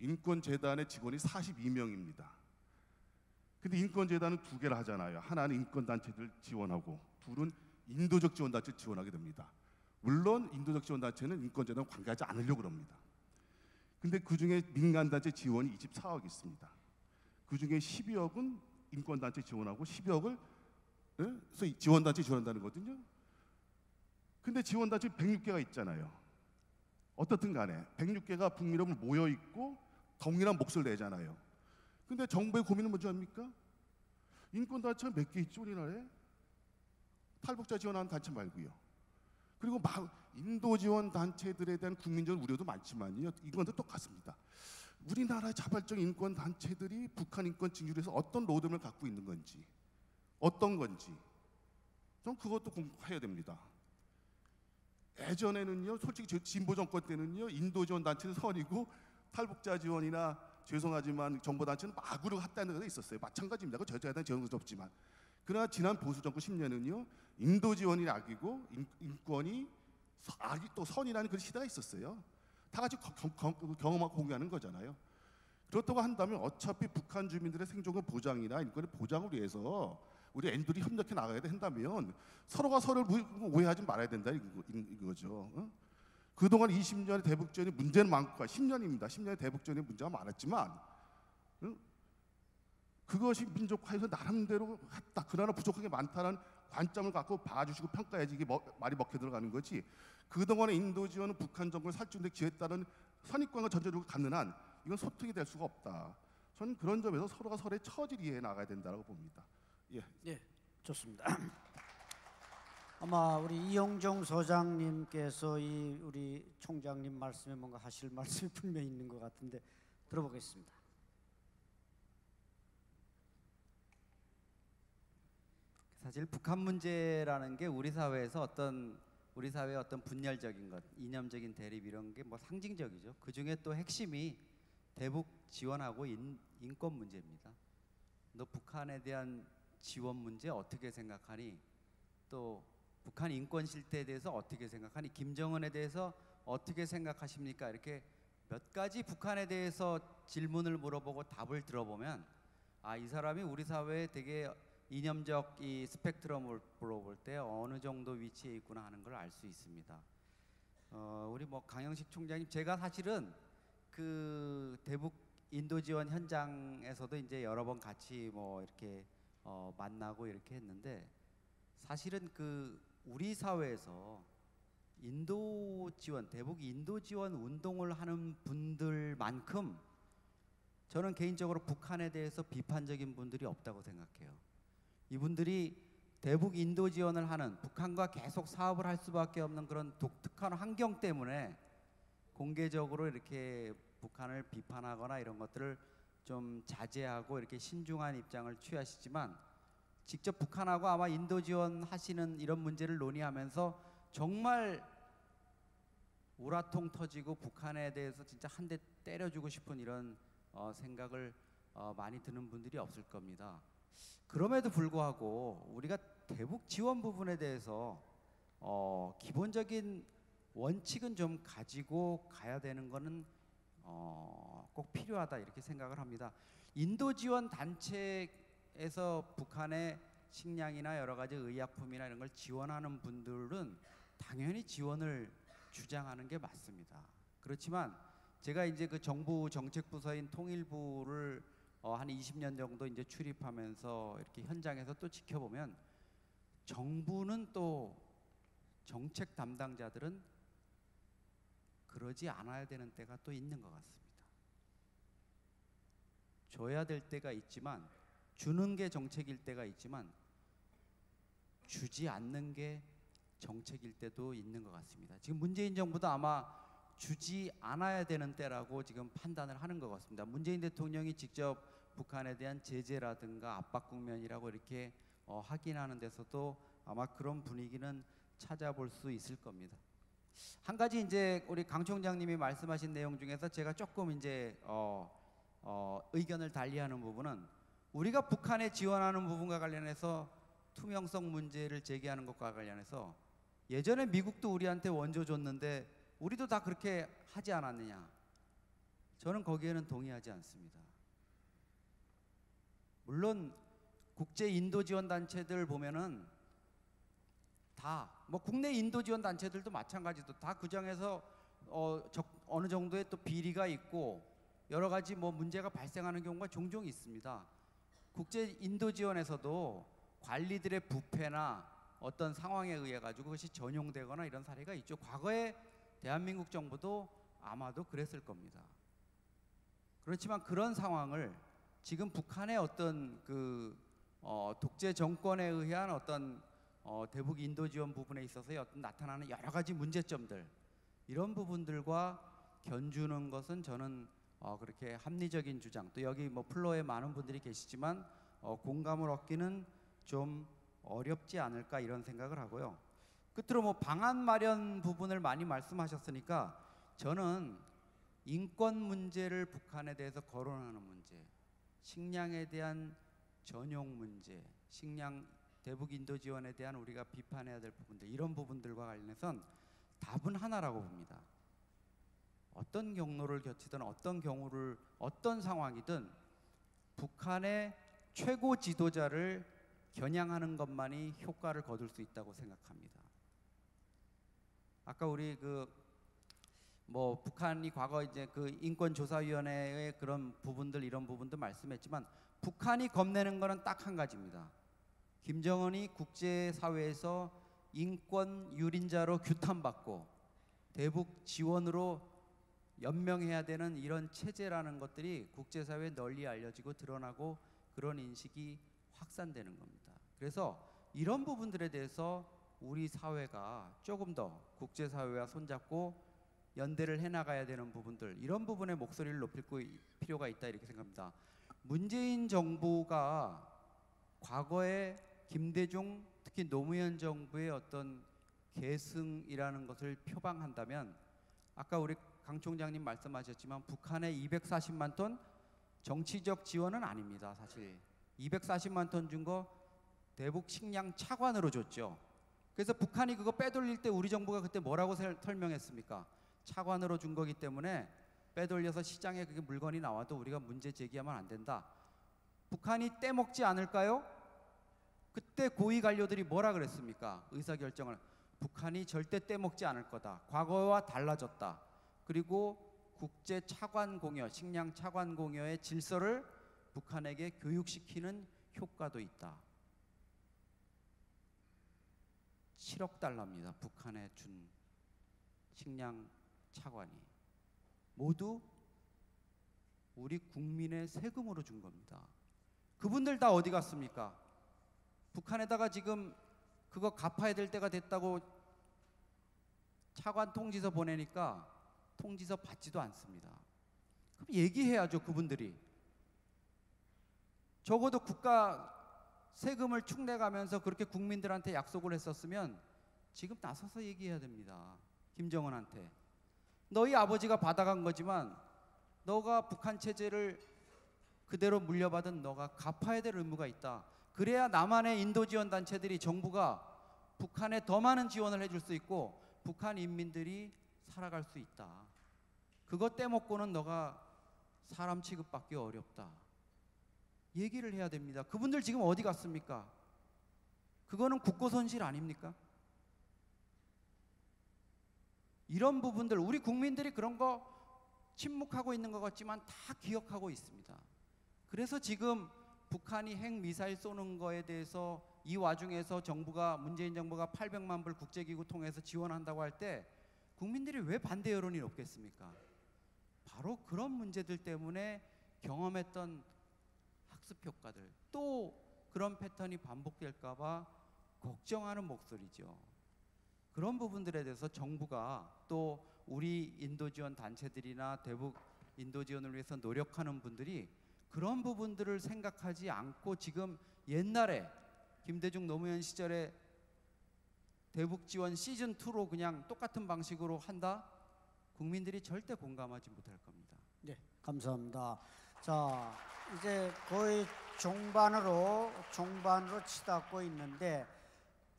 인권재단의 직원이 42명입니다. 근데 인권재단은 두 개를 하잖아요. 하나는 인권단체들 지원하고 둘은 인도적 지원단체 지원하게 됩니다. 물론 인도적 지원단체는 인권재단 관계하지 않으려고 합니다. 근데 그중에 민간단체 지원이 24억 있습니다. 그중에 12억은 인권단체 지원하고 12억을 소위 지원단체 지원한다는 거거든요. 근데 지원단체 106개가 있잖아요. 어떻든 간에 106개가 북미럽을 모여있고 동일한 몫을 내잖아요. 근데 정부의 고민은 뭔지 압니까? 인권단체가 몇 개 있죠 우리나라에? 탈북자 지원하는 단체 말고요. 그리고 인도 지원 단체들에 대한 국민적 우려도 많지만요. 이건도 똑같습니다. 우리나라의 자발적 인권 단체들이 북한 인권 징유에서 어떤 로드맵을 갖고 있는 건지, 어떤 건지, 좀 그것도 공부해야 됩니다. 예전에는요, 솔직히 진보 정권 때는요, 인도 지원 단체는 선이고 탈북자 지원이나 죄송하지만 정보 단체는 마구로 했다는 것도 있었어요. 마찬가지입니다. 저자에 대한 지원도 없지만. 그러나 지난 보수 정권 10년은요, 인도 지원이 악이고 인권이 악이 또 선이라는 그런 시대가 있었어요. 다 같이 경험하고 공유하는 거잖아요. 그렇다고 한다면 어차피 북한 주민들의 생존권 보장이나 인권의 보장을 위해서 우리 N들이 협력해 나가야 된다면 서로가 서로를 오해하지 말아야 된다 이거죠. 그동안 20년의 대북전의 문제는 많고 10년입니다. 10년의 대북전의 문제가 많았지만 그것이 민족화에서 나름대로 했다. 그러나 부족한 게 많다는 관점을 갖고 봐주시고 평가해야지 이게 말이 먹혀 들어가는 거지. 그동안의 인도 지원은 북한 정권을 살찌우는 데 기여했다는 선입관과 전제적으로 갖는 한 이건 소통이 될 수가 없다. 저는 그런 점에서 서로가 서로의 처지를 이해해 나가야 된다고 봅니다. 예, 좋습니다. 아마 우리 이용종 소장님께서 우리 총장님 말씀에 뭔가 하실 말씀이 분명히 있는 것 같은데 들어보겠습니다. 사실 북한 문제라는 게 우리 사회의 어떤 분열적인 것, 이념적인 대립 이런 게 뭐 상징적이죠. 그 중에 또 핵심이 대북 지원하고 인권 문제입니다. 너 북한에 대한 지원 문제 어떻게 생각하니? 또 북한 인권 실태에 대해서 어떻게 생각하니? 김정은에 대해서 어떻게 생각하십니까? 이렇게 몇 가지 북한에 대해서 질문을 물어보고 답을 들어보면 이 사람이 우리 사회에 되게 이념적 이 스펙트럼을 물어볼 때 어느 정도 위치에 있구나 하는 걸 알 수 있습니다. 우리 뭐 강영식 총장님, 제가 사실은 그 대북 인도 지원 현장에서도 이제 여러 번 같이 뭐 이렇게 만나고 이렇게 했는데 사실은 그 우리 사회에서 인도 지원, 대북 인도 지원 운동을 하는 분들만큼 저는 개인적으로 북한에 대해서 비판적인 분들이 없다고 생각해요. 이분들이 대북 인도 지원을 하는 북한과 계속 사업을 할 수밖에 없는 그런 독특한 환경 때문에 공개적으로 이렇게 북한을 비판하거나 이런 것들을 좀 자제하고 이렇게 신중한 입장을 취하시지만 직접 북한하고 아마 인도 지원하시는 이런 문제를 논의하면서 정말 우라통 터지고 북한에 대해서 진짜 한 대 때려주고 싶은 이런 생각을 많이 드는 분들이 없을 겁니다. 그럼에도 불구하고 우리가 대북 지원 부분에 대해서 기본적인 원칙은 좀 가지고 가야 되는 거는 꼭 필요하다 이렇게 생각을 합니다. 인도 지원 단체에서 북한의 식량이나 여러 가지 의약품이나 이런 걸 지원하는 분들은 당연히 지원을 주장하는 게 맞습니다. 그렇지만 제가 이제 그 정부 정책부서인 통일부를 한 20년 정도 이제 출입하면서 이렇게 현장에서 또 지켜보면 정부는 또 정책 담당자들은 그러지 않아야 되는 때가 또 있는 것 같습니다. 줘야 될 때가 있지만 주는 게 정책일 때가 있지만 주지 않는 게 정책일 때도 있는 것 같습니다. 지금 문재인 정부도 아마 주지 않아야 되는 때라고 지금 판단을 하는 것 같습니다. 문재인 대통령이 직접 북한에 대한 제재라든가 압박 국면이라고 이렇게 확인하는 데서도 아마 그런 분위기는 찾아볼 수 있을 겁니다. 한 가지 이제 우리 강 총장님이 말씀하신 내용 중에서 제가 조금 이제 의견을 달리하는 부분은 우리가 북한에 지원하는 부분과 관련해서 투명성 문제를 제기하는 것과 관련해서 예전에 미국도 우리한테 원조 줬는데 우리도 다 그렇게 하지 않았느냐? 저는 거기에는 동의하지 않습니다. 물론 국제 인도 지원 단체들 보면은 다 뭐 국내 인도 지원 단체들도 마찬가지도 다 그 중에서 어느 정도의 또 비리가 있고 여러 가지 뭐 문제가 발생하는 경우가 종종 있습니다. 국제 인도 지원에서도 관리들의 부패나 어떤 상황에 의해 가지고 그것이 전용되거나 이런 사례가 있죠. 과거에 대한민국 정부도 아마도 그랬을 겁니다. 그렇지만 그런 상황을 지금 북한의 어떤 독재 정권에 의한 어떤 대북 인도 지원 부분에 있어서의 어떤 나타나는 여러 가지 문제점들 이런 부분들과 견주는 것은 저는 그렇게 합리적인 주장 또 여기 뭐 플로어에 많은 분들이 계시지만 공감을 얻기는 좀 어렵지 않을까 이런 생각을 하고요. 끝으로 뭐 방안 마련 부분을 많이 말씀하셨으니까 저는 인권 문제를 북한에 대해서 거론하는 문제, 식량에 대한 전용 문제, 식량 대북 인도 지원에 대한 우리가 비판해야 될 부분들 이런 부분들과 관련해선 답은 하나라고 봅니다. 어떤 경로를 거치든 어떤 상황이든 북한의 최고 지도자를 겨냥하는 것만이 효과를 거둘 수 있다고 생각합니다. 아까 우리 뭐 북한이 과거 이제 인권조사위원회의 그런 부분들 이런 부분도 말씀했지만 북한이 겁내는 거는 딱 한 가지입니다. 김정은이 국제사회에서 인권 유린자로 규탄받고 대북 지원으로 연명해야 되는 이런 체제라는 것들이 국제사회에 널리 알려지고 드러나고 그런 인식이 확산되는 겁니다. 그래서 이런 부분들에 대해서 우리 사회가 조금 더 국제사회와 손잡고 연대를 해나가야 되는 부분들 이런 부분에 목소리를 높일 필요가 있다 이렇게 생각합니다. 문재인 정부가 과거에 김대중 특히 노무현 정부의 어떤 계승이라는 것을 표방한다면 아까 우리 강 총장님 말씀하셨지만 북한의 240만 톤 정치적 지원은 아닙니다. 사실 240만 톤 준 거 대북 식량 차관으로 줬죠. 그래서 북한이 그거 빼돌릴 때 우리 정부가 그때 뭐라고 설명했습니까? 차관으로 준 거기 때문에 빼돌려서 시장에 그게 물건이 나와도 우리가 문제 제기하면 안 된다. 북한이 떼먹지 않을까요? 그때 고위 관료들이 뭐라 그랬습니까? 의사결정을 북한이 절대 떼먹지 않을 거다. 과거와 달라졌다. 그리고 국제 차관 공여, 식량 차관 공여의 질서를 북한에게 교육시키는 효과도 있다. 7억 달러입니다. 북한에 준 식량 차관이 모두 우리 국민의 세금으로 준 겁니다. 그분들 다 어디 갔습니까? 북한에다가 지금 그거 갚아야 될 때가 됐다고 차관 통지서 보내니까 통지서 받지도 않습니다. 그럼 얘기해야죠. 그분들이 적어도 국가 세금을 축내가면서 그렇게 국민들한테 약속을 했었으면 지금 나서서 얘기해야 됩니다. 김정은한테 너희 아버지가 받아간 거지만 너가 북한 체제를 그대로 물려받은 너가 갚아야 될 의무가 있다. 그래야 남한의 인도 지원 단체들이 정부가 북한에 더 많은 지원을 해줄 수 있고 북한 인민들이 살아갈 수 있다. 그것 떼먹고는 너가 사람 취급받기 어렵다. 얘기를 해야 됩니다. 그분들 지금 어디 갔습니까? 그거는 국고 손실 아닙니까? 이런 부분들 우리 국민들이 그런 거 침묵하고 있는 것 같지만 다 기억하고 있습니다. 그래서 지금 북한이 핵미사일 쏘는 거에 대해서 이 와중에서 문재인 정부가 800만 불 국제기구 통해서 지원한다고 할 때 국민들이 왜 반대 여론이 높겠습니까? 바로 그런 문제들 때문에 경험했던 학습 효과들 또 그런 패턴이 반복될까 봐 걱정하는 목소리죠. 그런 부분들에 대해서 정부가 또 우리 인도 지원 단체들이나 대북 인도 지원을 위해서 노력하는 분들이 그런 부분들을 생각하지 않고 지금 옛날에 김대중 노무현 시절에 대북 지원 시즌 2로 그냥 똑같은 방식으로 한다? 국민들이 절대 공감하지 못할 겁니다. 네, 감사합니다. 자, 이제 거의 종반으로 치닫고 있는데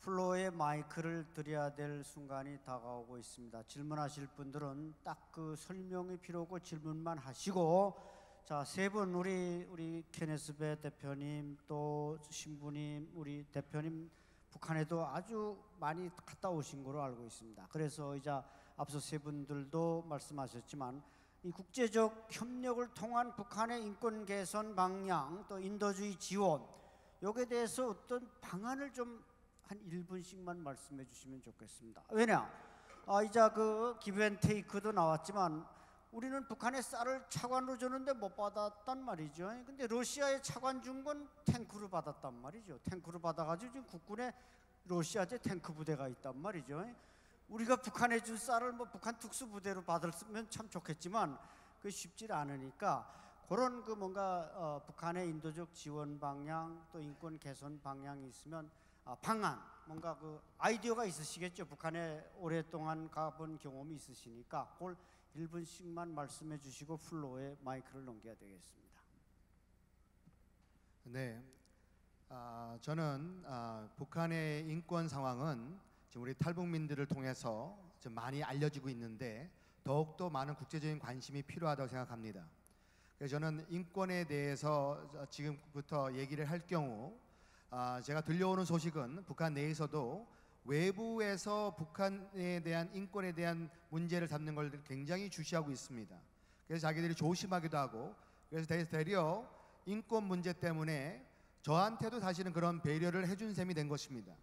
플로어에 마이크를 드려야 될 순간이 다가오고 있습니다. 질문하실 분들은 딱 그 설명이 필요하고 질문만 하시고, 자, 세 분 우리 케네스베 대표님 또 신부님 우리 대표님 북한에도 아주 많이 갔다 오신 거로 알고 있습니다. 그래서 이제 앞서 세 분들도 말씀하셨지만 이 국제적 협력을 통한 북한의 인권 개선 방향 또 인도주의 지원 여기에 대해서 어떤 방안을 좀 한 1분씩만 말씀해 주시면 좋겠습니다. 왜냐? 이제 그 기브앤테이크도 나왔지만 우리는 북한에 쌀을 차관으로 주는데 못 받았단 말이죠. 근데 러시아에 차관 준 건 탱크로 받았단 말이죠. 탱크로 받아가지고 지금 국군에 러시아제 탱크 부대가 있단 말이죠. 우리가 북한에 준 쌀을 뭐 북한 특수부대로 받았으면 참 좋겠지만 그게 쉽지 않으니까 그런 그 뭔가 북한의 인도적 지원 방향 또 인권 개선 방향이 있으면 방안 뭔가 그 아이디어가 있으시겠죠. 북한에 오랫동안 가본 경험이 있으시니까 그걸 1분씩만 말씀해 주시고 플로어에 마이크를 넘겨야 되겠습니다. 네, 저는 북한의 인권 상황은 지금 우리 탈북민들을 통해서 좀 많이 알려지고 있는데 더욱더 많은 국제적인 관심이 필요하다고 생각합니다. 그래서 저는 인권에 대해서 지금부터 얘기를 할 경우 제가 들려오는 소식은 북한 내에서도 외부에서 북한에 대한 인권에 대한 문제를 잡는 걸 굉장히 주시하고 있습니다. 그래서 자기들이 조심하기도 하고 그래서 되려 인권 문제 때문에 저한테도 사실은 그런 배려를 해준 셈이 된 것입니다.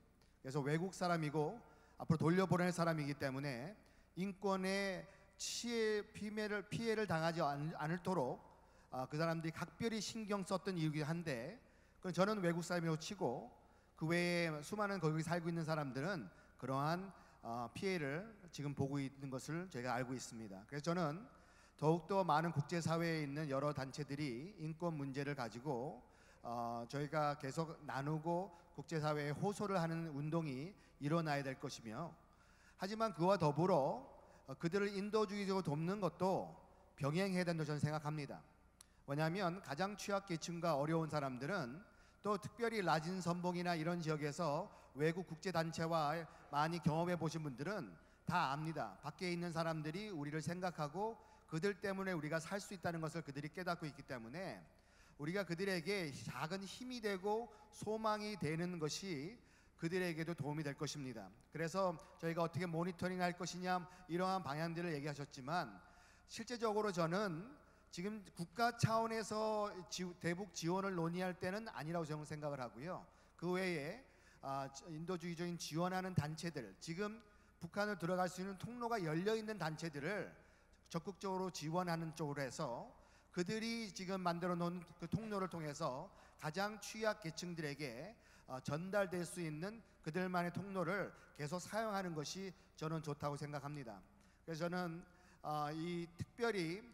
그래서 외국 사람이고 앞으로 돌려보낼 사람이기 때문에 인권에 피해를 당하지 않도록 그 사람들이 각별히 신경 썼던 이유이긴 한데 저는 외국 사람이라고 치고 그 외에 수많은 거기 살고 있는 사람들은 그러한 피해를 지금 보고 있는 것을 제가 알고 있습니다. 그래서 저는 더욱더 많은 국제사회에 있는 여러 단체들이 인권 문제를 가지고 저희가 계속 나누고 국제사회에 호소를 하는 운동이 일어나야 될 것이며 하지만 그와 더불어 그들을 인도주의적으로 돕는 것도 병행해야 된다고 저는 생각합니다. 왜냐하면 가장 취약계층과 어려운 사람들은 또 특별히 라진 선봉이나 이런 지역에서 외국 국제단체와 많이 경험해 보신 분들은 다 압니다. 밖에 있는 사람들이 우리를 생각하고 그들 때문에 우리가 살 수 있다는 것을 그들이 깨닫고 있기 때문에 우리가 그들에게 작은 힘이 되고 소망이 되는 것이 그들에게도 도움이 될 것입니다. 그래서 저희가 어떻게 모니터링 할 것이냐 이러한 방향들을 얘기하셨지만 실제적으로 저는 지금 국가 차원에서 대북 지원을 논의할 때는 아니라고 저는 생각을 하고요. 그 외에 인도주의적인 지원하는 단체들, 지금 북한을 들어갈 수 있는 통로가 열려 있는 단체들을 적극적으로 지원하는 쪽으로 해서 그들이 지금 만들어 놓은 그 통로를 통해서 가장 취약 계층들에게 전달될 수 있는 그들만의 통로를 계속 사용하는 것이 저는 좋다고 생각합니다. 그래서 저는 특별히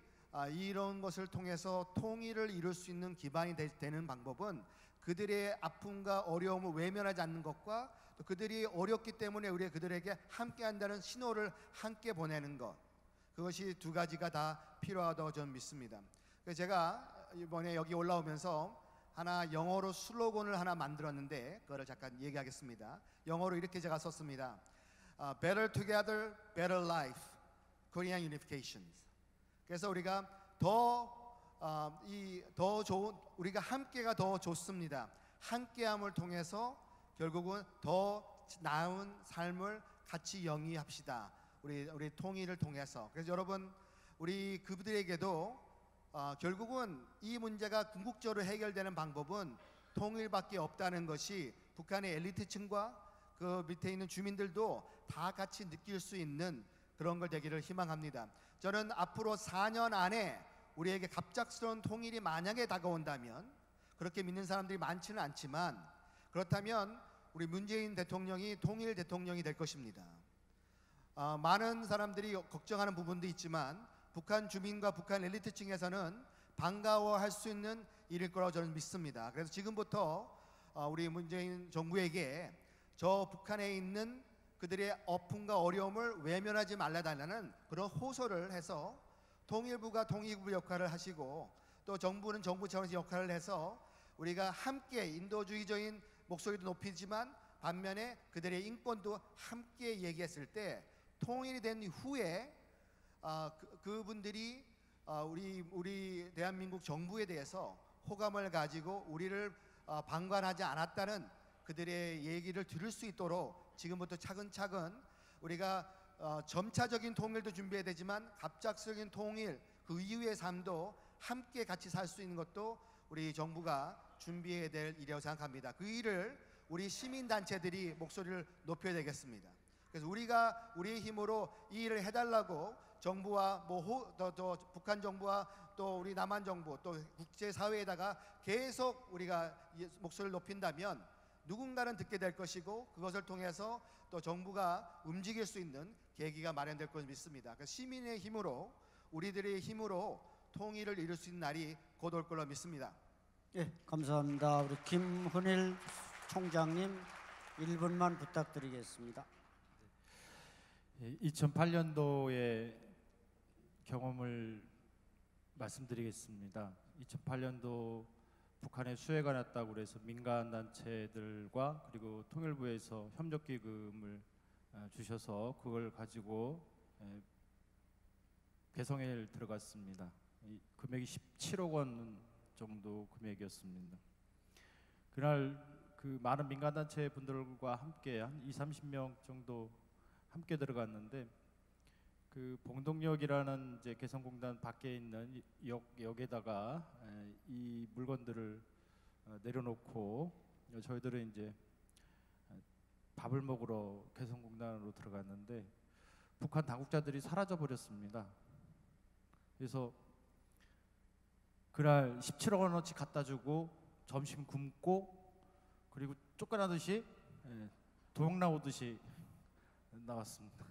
이런 것을 통해서 통일을 이룰 수 있는 기반이 되는 방법은 그들의 아픔과 어려움을 외면하지 않는 것과 또 그들이 어렵기 때문에 우리가 그들에게 함께 한다는 신호를 함께 보내는 것, 그것이 두 가지가 다 필요하다고 저는 믿습니다. 그래서 제가 이번에 여기 올라오면서 하나 영어로 슬로건을 하나 만들었는데 그거를 잠깐 얘기하겠습니다. 영어로 이렇게 제가 썼습니다. Better Together, Better Life, Korean Unifications. 그래서 우리가 더 좋은 우리가 함께가 더 좋습니다. 함께함을 통해서 결국은 더 나은 삶을 같이 영위합시다. 우리 통일을 통해서. 그래서 여러분 우리 그들에게도 결국은 이 문제가 궁극적으로 해결되는 방법은 통일밖에 없다는 것이 북한의 엘리트층과 그 밑에 있는 주민들도 다 같이 느낄 수 있는 그런 걸 되기를 희망합니다. 저는 앞으로 4년 안에 우리에게 갑작스러운 통일이 만약에 다가온다면 그렇게 믿는 사람들이 많지는 않지만 그렇다면 우리 문재인 대통령이 통일 대통령이 될 것입니다. 많은 사람들이 걱정하는 부분도 있지만 북한 주민과 북한 엘리트층에서는 반가워할 수 있는 이룰 거라고 저는 믿습니다. 그래서 지금부터 우리 문재인 정부에게 저 북한에 있는 그들의 아픔과 어려움을 외면하지 말라달라는 그런 호소를 해서 통일부가 통일부 역할을 하시고 또 정부는 정부 차원에서 역할을 해서 우리가 함께 인도주의적인 목소리도 높이지만 반면에 그들의 인권도 함께 얘기했을 때 통일이 된 후에 그분들이 우리 대한민국 정부에 대해서 호감을 가지고 우리를 방관하지 않았다는 그들의 얘기를 들을 수 있도록 지금부터 차근차근 우리가 점차적인 통일도 준비해야 되지만 갑작스러운 통일 그 이후의 삶도 함께 같이 살 수 있는 것도 우리 정부가 준비해야 될 일이라고 생각합니다. 그 일을 우리 시민단체들이 목소리를 높여야 되겠습니다. 그래서 우리가 우리의 힘으로 이 일을 해달라고 정부와 북한 정부와 또 우리 남한 정부 또 국제사회에다가 계속 우리가 목소리를 높인다면 누군가는 듣게 될 것이고 그것을 통해서 또 정부가 움직일 수 있는 계기가 마련될 것을 믿습니다. 그래서 시민의 힘으로 우리들의 힘으로 통일을 이룰 수 있는 날이 곧 올 걸로 믿습니다. 예, 감사합니다. 우리 김훈일 총장님 1분만 부탁드리겠습니다. 2008년도의 경험을 말씀드리겠습니다. 2008년도 북한에 수해가 났다고 그래서 민간 단체들과 그리고 통일부에서 협력 기금을 주셔서 그걸 가지고 개성에 들어갔습니다. 이 금액이 17억 원 정도 금액이었습니다. 그날 그 많은 민간 단체 분들과 함께 한 20-30명 정도 함께 들어갔는데 그 봉동역이라는 이제 개성공단 밖에 있는 역에다가 이 물건들을 내려놓고 저희들은 이제 밥을 먹으러 개성공단으로 들어갔는데 북한 당국자들이 사라져 버렸습니다. 그래서 그날 17억 원어치 갖다 주고 점심 굶고 그리고 쫓겨나듯이 도둑 나오듯이 나왔습니다.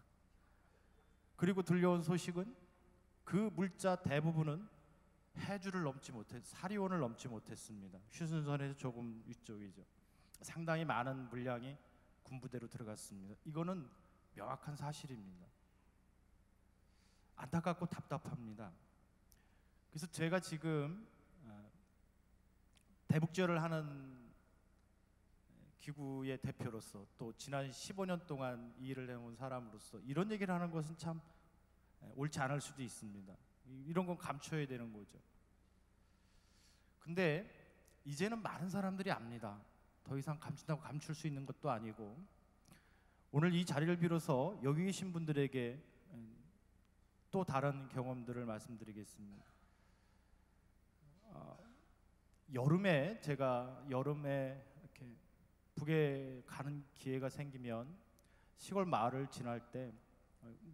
그리고 들려온 소식은 그 물자 대부분은 해주를 넘지 못해 사리온을 넘지 못했습니다. 휴전선에서 조금 위쪽이죠. 상당히 많은 물량이 군부대로 들어갔습니다. 이거는 명확한 사실입니다. 안타깝고 답답합니다. 그래서 제가 지금 대북지원을 하는 기구의 대표로서 또 지난 15년 동안 이 일을 해온 사람으로서 이런 얘기를 하는 것은 참 옳지 않을 수도 있습니다. 이런 건 감춰야 되는 거죠. 근데 이제는 많은 사람들이 압니다. 더 이상 감춘다고 감출 수 있는 것도 아니고 오늘 이 자리를 빌어서 여기 계신 분들에게 또 다른 경험들을 말씀드리겠습니다. 여름에 제가 이렇게 북에 가는 기회가 생기면 시골 마을을 지날 때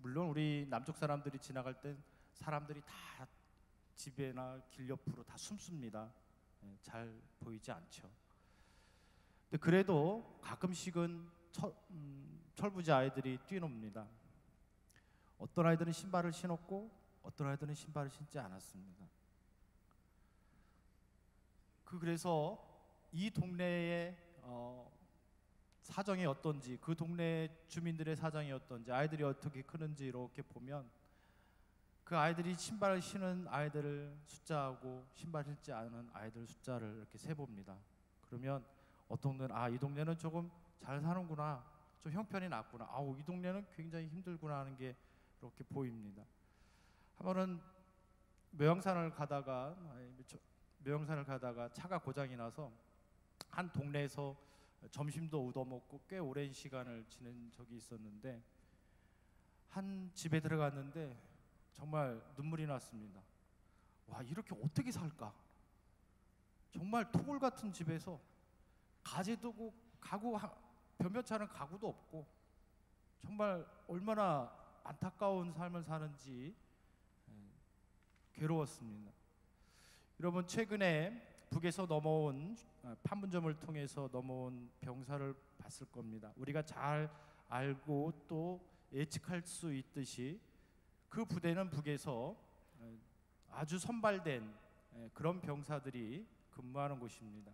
물론 우리 남쪽 사람들이 지나갈 때 사람들이 다 집에나 길 옆으로 다 숨습니다. 잘 보이지 않죠. 근데 그래도 가끔씩은 철부지 아이들이 뛰놉니다. 어떤 아이들은 신발을 신었고 어떤 아이들은 신발을 신지 않았습니다. 그래서 이 동네의 사정이 어떤지 그 동네 주민들의 사정이 어떤지 아이들이 어떻게 크는지 이렇게 보면 그 아이들이 신발을 신은 아이들 숫자하고 신발 신지 않은 아이들 숫자를 이렇게 세봅니다. 그러면 어떤 동네는 이 동네는 조금 잘 사는구나, 좀 형편이 낮구나, 이 동네는 굉장히 힘들구나 하는 게 이렇게 보입니다. 한 번은 묘양산을 가다가 차가 고장이 나서 한 동네에서 점심도 얻어먹고 꽤 오랜 시간을 지낸 적이 있었는데 한 집에 들어갔는데 정말 눈물이 났습니다. 와, 이렇게 어떻게 살까? 정말 토굴 같은 집에서 가재도 가구 변변찮은 가구도 없고 정말 얼마나 안타까운 삶을 사는지 괴로웠습니다. 여러분, 최근에 북에서 넘어온 판문점을 통해서 넘어온 병사를 봤을 겁니다. 우리가 잘 알고 또 예측할 수 있듯이 그 부대는 북에서 아주 선발된 그런 병사들이 근무하는 곳입니다.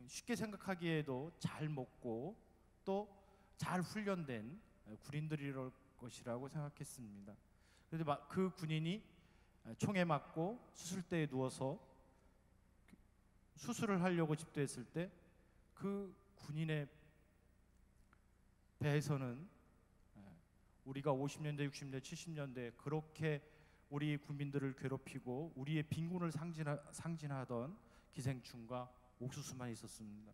쉽게 생각하기에도 잘 먹고 또 잘 훈련된 군인들일 것이라고 생각했습니다. 그런데 그 군인이 총에 맞고 수술대에 누워서 수술을 하려고 집도했을 때 그 군인의 배에서는 우리가 50년대, 60년대, 70년대 그렇게 우리 국민들을 괴롭히고 우리의 빈곤을 상징하던 기생충과 옥수수만 있었습니다.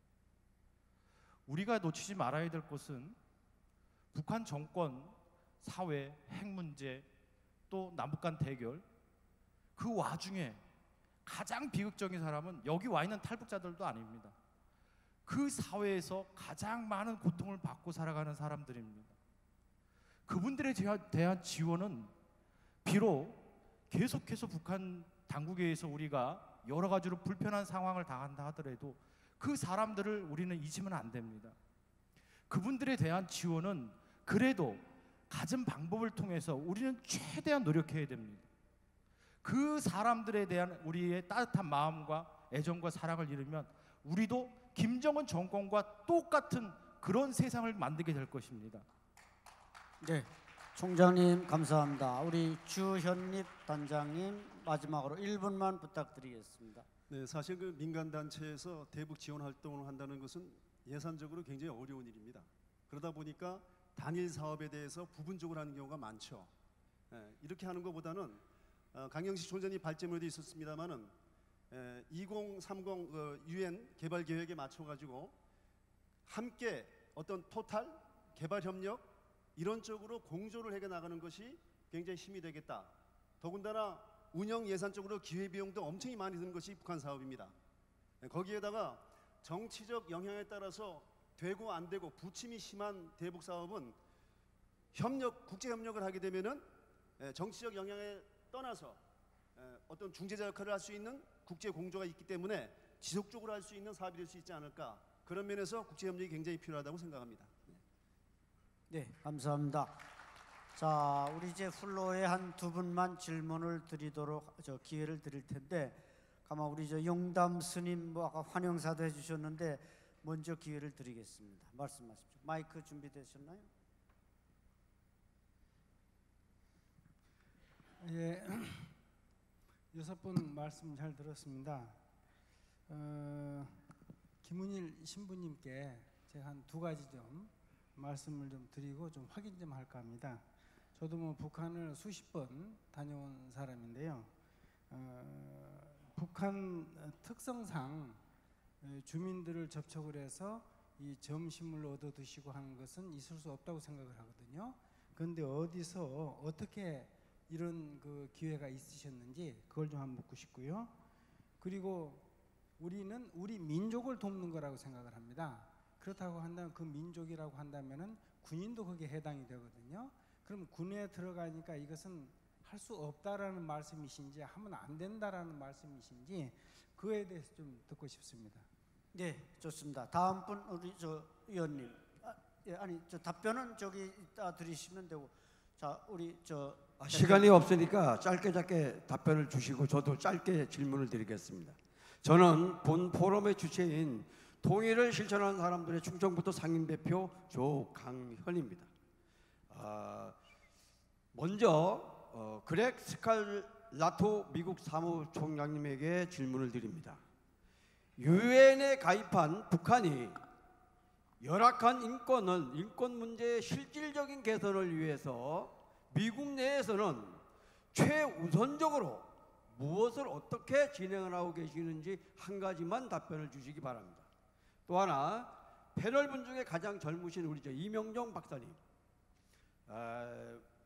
우리가 놓치지 말아야 될 것은 북한 정권, 사회, 핵 문제, 또 남북 간 대결, 그 와중에 가장 비극적인 사람은 여기 와 있는 탈북자들도 아닙니다. 그 사회에서 가장 많은 고통을 받고 살아가는 사람들입니다. 그분들에 대한 지원은 비록 계속해서 북한 당국에 의해서 우리가 여러 가지로 불편한 상황을 당한다 하더라도 그 사람들을 우리는 잊으면 안 됩니다. 그분들에 대한 지원은 그래도 가진 방법을 통해서 우리는 최대한 노력해야 됩니다. 그 사람들에 대한 우리의 따뜻한 마음과 애정과 사랑을 잃으면 우리도 김정은 정권과 똑같은 그런 세상을 만들게 될 것입니다. 네, 총장님 감사합니다. 우리 주현립 단장님 마지막으로 1분만 부탁드리겠습니다. 네, 사실 그 민간 단체에서 대북 지원 활동을 한다는 것은 예산적으로 굉장히 어려운 일입니다. 그러다 보니까 단일 사업에 대해서 부분적으로 하는 경우가 많죠. 이렇게 하는 것보다는 강영식 총장이 발제문에도 있었습니다만은 2030 UN 개발 계획에 맞춰 가지고 함께 어떤 토탈 개발 협력 이런 쪽으로 공조를 해 나가는 것이 굉장히 힘이 되겠다. 더군다나 운영 예산적으로 기회 비용도 엄청 많이 드는 것이 북한 사업입니다. 거기에다가 정치적 영향에 따라서 되고 안 되고 부침이 심한 대북 사업은 국제 협력을 하게 되면은 정치적 영향에 떠나서 어떤 중재자 역할을 할 수 있는 국제 공조가 있기 때문에 지속적으로 할 수 있는 사업이 될 수 있지 않을까. 그런 면에서 국제 협력이 굉장히 필요하다고 생각합니다. 네, 감사합니다. 자, 우리 이제 플로어에 한 두 분만 질문을 드리도록 기회를 드릴 텐데, 가만 우리 용담 스님 아까 환영사도 해주셨는데 먼저 기회를 드리겠습니다. 말씀하십시오. 마이크 준비되셨나요? 예, 6분 말씀 잘 들었습니다. 김은일 신부님께 제가 한 두 가지 좀 말씀을 좀 드리고 좀 확인 좀 할까 합니다. 저도 뭐 북한을 수십 번 다녀온 사람인데요. 북한 특성상 주민들을 접촉을 해서 이 점심을 얻어 드시고 하는 것은 있을 수 없다고 생각을 하거든요. 그런데 어디서 어떻게 이런 그 기회가 있으셨는지 그걸 좀 한번 묻고 싶고요. 그리고 우리는 우리 민족을 돕는 거라고 생각을 합니다. 그렇다고 한다면 그 민족이라고 한다면은 군인도 거기에 해당이 되거든요. 그럼 군에 들어가니까 이것은 할 수 없다라는 말씀이신지 하면 안 된다라는 말씀이신지 그에 대해서 좀 듣고 싶습니다. 네, 좋습니다. 다음 분 우리 의원님. 답변은 저기 이따 드리시면 되고. 자, 우리 시간이 없으니까 짧게 답변을 주시고 저도 짧게 질문을 드리겠습니다. 저는 본 포럼의 주체인 통일을 실천하는 사람들의 충청부도 상임대표 조강현입니다. 먼저 그렉 스칼라토 미국 사무총장님에게 질문을 드립니다. 유엔에 가입한 북한이 열악한 인권 문제의 실질적인 개선을 위해서 미국 내에서는 최우선적으로 무엇을 어떻게 진행을 하고 계시는지 한 가지만 답변을 주시기 바랍니다. 또 하나, 패널분 중에 가장 젊으신 우리 이명정 박사님,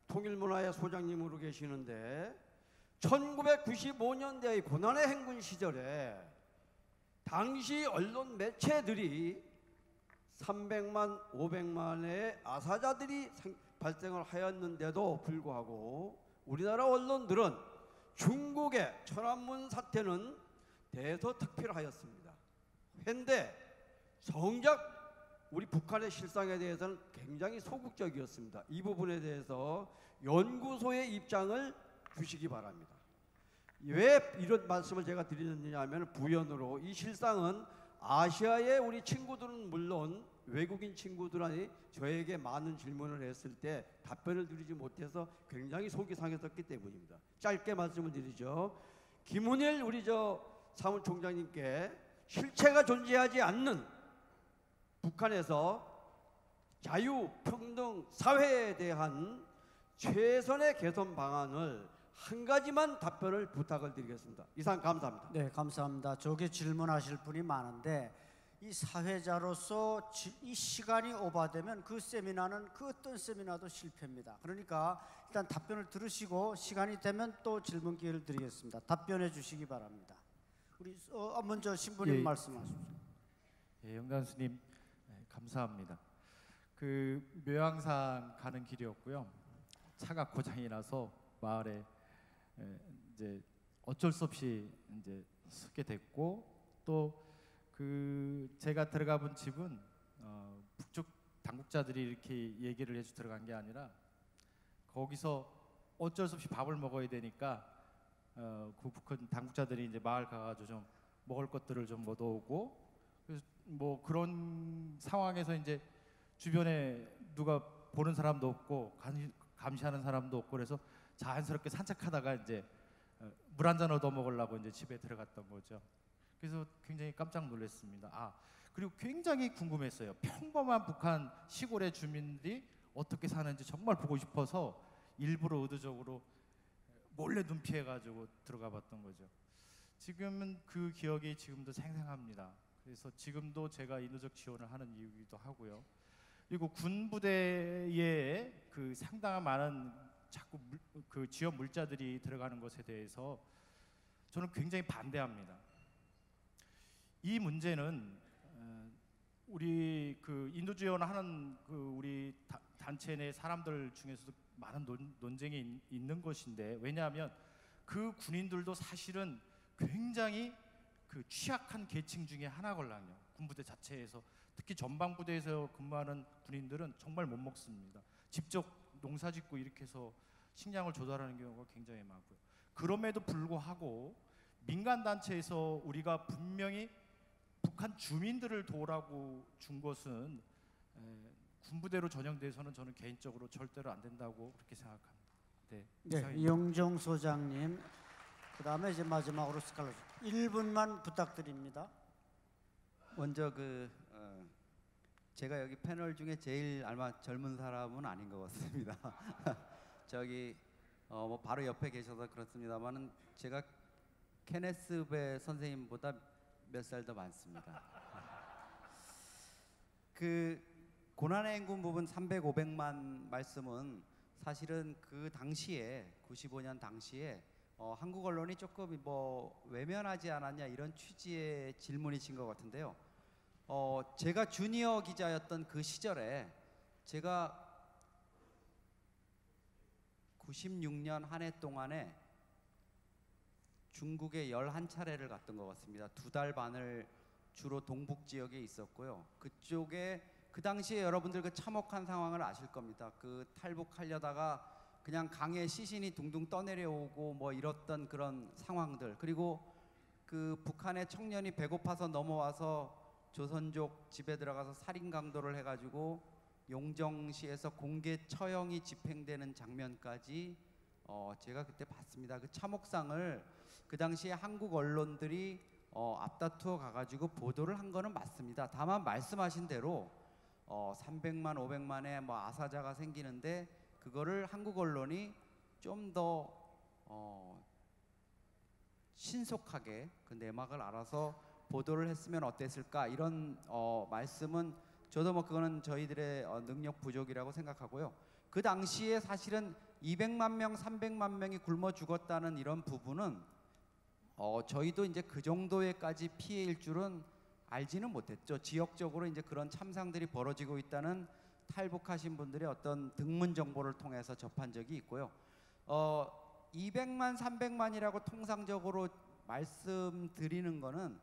통일문화의 소장님으로 계시는데 1995년대의 고난의 행군 시절에 당시 언론 매체들이 300만, 500만의 아사자들이 발생을 하였는데도 불구하고 우리나라 언론들은 중국의 천안문 사태는 대서특필하였습니다. 현대 정작 우리 북한의 실상에 대해서는 굉장히 소극적이었습니다. 이 부분에 대해서 연구소의 입장을 주시기 바랍니다. 왜 이런 말씀을 제가 드리느냐 하면 부연으로 이 실상은 아시아의 우리 친구들은 물론 외국인 친구들이 저에게 많은 질문을 했을 때 답변을 드리지 못해서 굉장히 속이 상했었기 때문입니다. 짧게 말씀을 드리죠. 김은일 우리 사무총장님께 실체가 존재하지 않는 북한에서 자유, 평등, 사회에 대한 최선의 개선 방안을 한 가지만 답변을 부탁을 드리겠습니다. 이상 감사합니다. 네, 감사합니다. 저게 질문하실 분이 많은데 이 사회자로서 이 시간이 오바되면 그 세미나는 그 어떤 세미나도 실패입니다. 그러니까 일단 답변을 들으시고 시간이 되면 또 질문 기회를 드리겠습니다. 답변해 주시기 바랍니다. 우리 먼저 신부님 예. 말씀하십시오. 예, 영감스님 감사합니다. 그 묘양산 가는 길이었고요. 차가 고장이 나서 마을에 이제 어쩔 수 없이 이제 서게 됐고, 또 그 제가 들어가 본 집은 북쪽 당국자들이 이렇게 얘기를 해서 들어간 게 아니라 거기서 어쩔 수 없이 밥을 먹어야 되니까 그 북한 당국자들이 이제 마을 가가지고 좀 먹을 것들을 좀 얻어오고, 그래서 뭐 그런 상황에서 이제 주변에 누가 보는 사람도 없고 감시하는 사람도 없고, 그래서 자연스럽게 산책하다가 이제 물 한 잔 얻어 먹으려고 이제 집에 들어갔던 거죠. 그래서 굉장히 깜짝 놀랐습니다. 그리고 굉장히 궁금했어요. 평범한 북한 시골의 주민들이 어떻게 사는지 정말 보고 싶어서 일부러 의도적으로 몰래 눈 피해가지고 들어가 봤던 거죠. 지금은 그 기억이 지금도 생생합니다. 그래서 지금도 제가 인도적 지원을 하는 이유이기도 하고요. 그리고 군 부대에 그 상당한 많은 자꾸 그 지원 물자들이 들어가는 것에 대해서 저는 굉장히 반대합니다. 이 문제는 우리 그 인도 지원하는 그 우리 단체 내 사람들 중에서도 많은 논쟁이 있는 것인데, 왜냐하면 그 군인들도 사실은 굉장히 그 취약한 계층 중에 하나걸랑요. 군부대 자체에서 특히 전방부대에서 근무하는 군인들은 정말 못 먹습니다. 직접 농사 짓고 이렇게 해서 식량을 조달하는 경우가 굉장히 많고요. 그럼에도 불구하고 민간 단체에서 우리가 분명히 북한 주민들을 도우라고 준 것은 군부대로 전형돼서는 저는 개인적으로 절대로 안 된다고 그렇게 생각합니다. 네, 네, 이영종 소장님. 그다음에 이제 마지막으로 스칼렛 1분만 부탁드립니다. 먼저 제가 여기 패널 중에 제일 아마 젊은 사람은 아닌 것 같습니다. 저기 뭐 바로 옆에 계셔서 그렇습니다만은 제가 케네스 베 선생님보다 몇 살 더 많습니다. 그 고난의 행군 부분 300, 500만 말씀은 사실은 그 당시에 95년 당시에 한국 언론이 조금 뭐 외면하지 않았냐 이런 취지의 질문이신 것 같은데요. 제가 주니어 기자였던 그 시절에 제가 96년 한 해 동안에 중국에 11차례를 갔던 것 같습니다. 2달 반을 주로 동북 지역에 있었고요. 그쪽에 그 당시에 여러분들 그 참혹한 상황을 아실 겁니다. 그 탈북하려다가 그냥 강에 시신이 둥둥 떠내려오고 뭐 이랬던 그런 상황들, 그리고 그 북한의 청년이 배고파서 넘어와서 조선족 집에 들어가서 살인 강도를 해가지고 용정시에서 공개 처형이 집행되는 장면까지 제가 그때 봤습니다. 그 참혹상을 그 당시에 한국 언론들이 앞다투어 가가지고 보도를 한 거는 맞습니다. 다만 말씀하신 대로 300만, 500만의 뭐 아사자가 생기는데 그거를 한국 언론이 좀 더 신속하게 그 내막을 알아서 보도를 했으면 어땠을까, 이런 말씀은 저도 뭐 그거는 저희들의 능력 부족이라고 생각하고요. 그 당시에 사실은 200만 명, 300만 명이 굶어 죽었다는 이런 부분은 저희도 이제 그 정도의까지 피해일 줄은 알지는 못했죠. 지역적으로 이제 그런 참상들이 벌어지고 있다는 탈북하신 분들의 어떤 등문 정보를 통해서 접한 적이 있고요. 200만, 300만이라고 통상적으로 말씀드리는 거는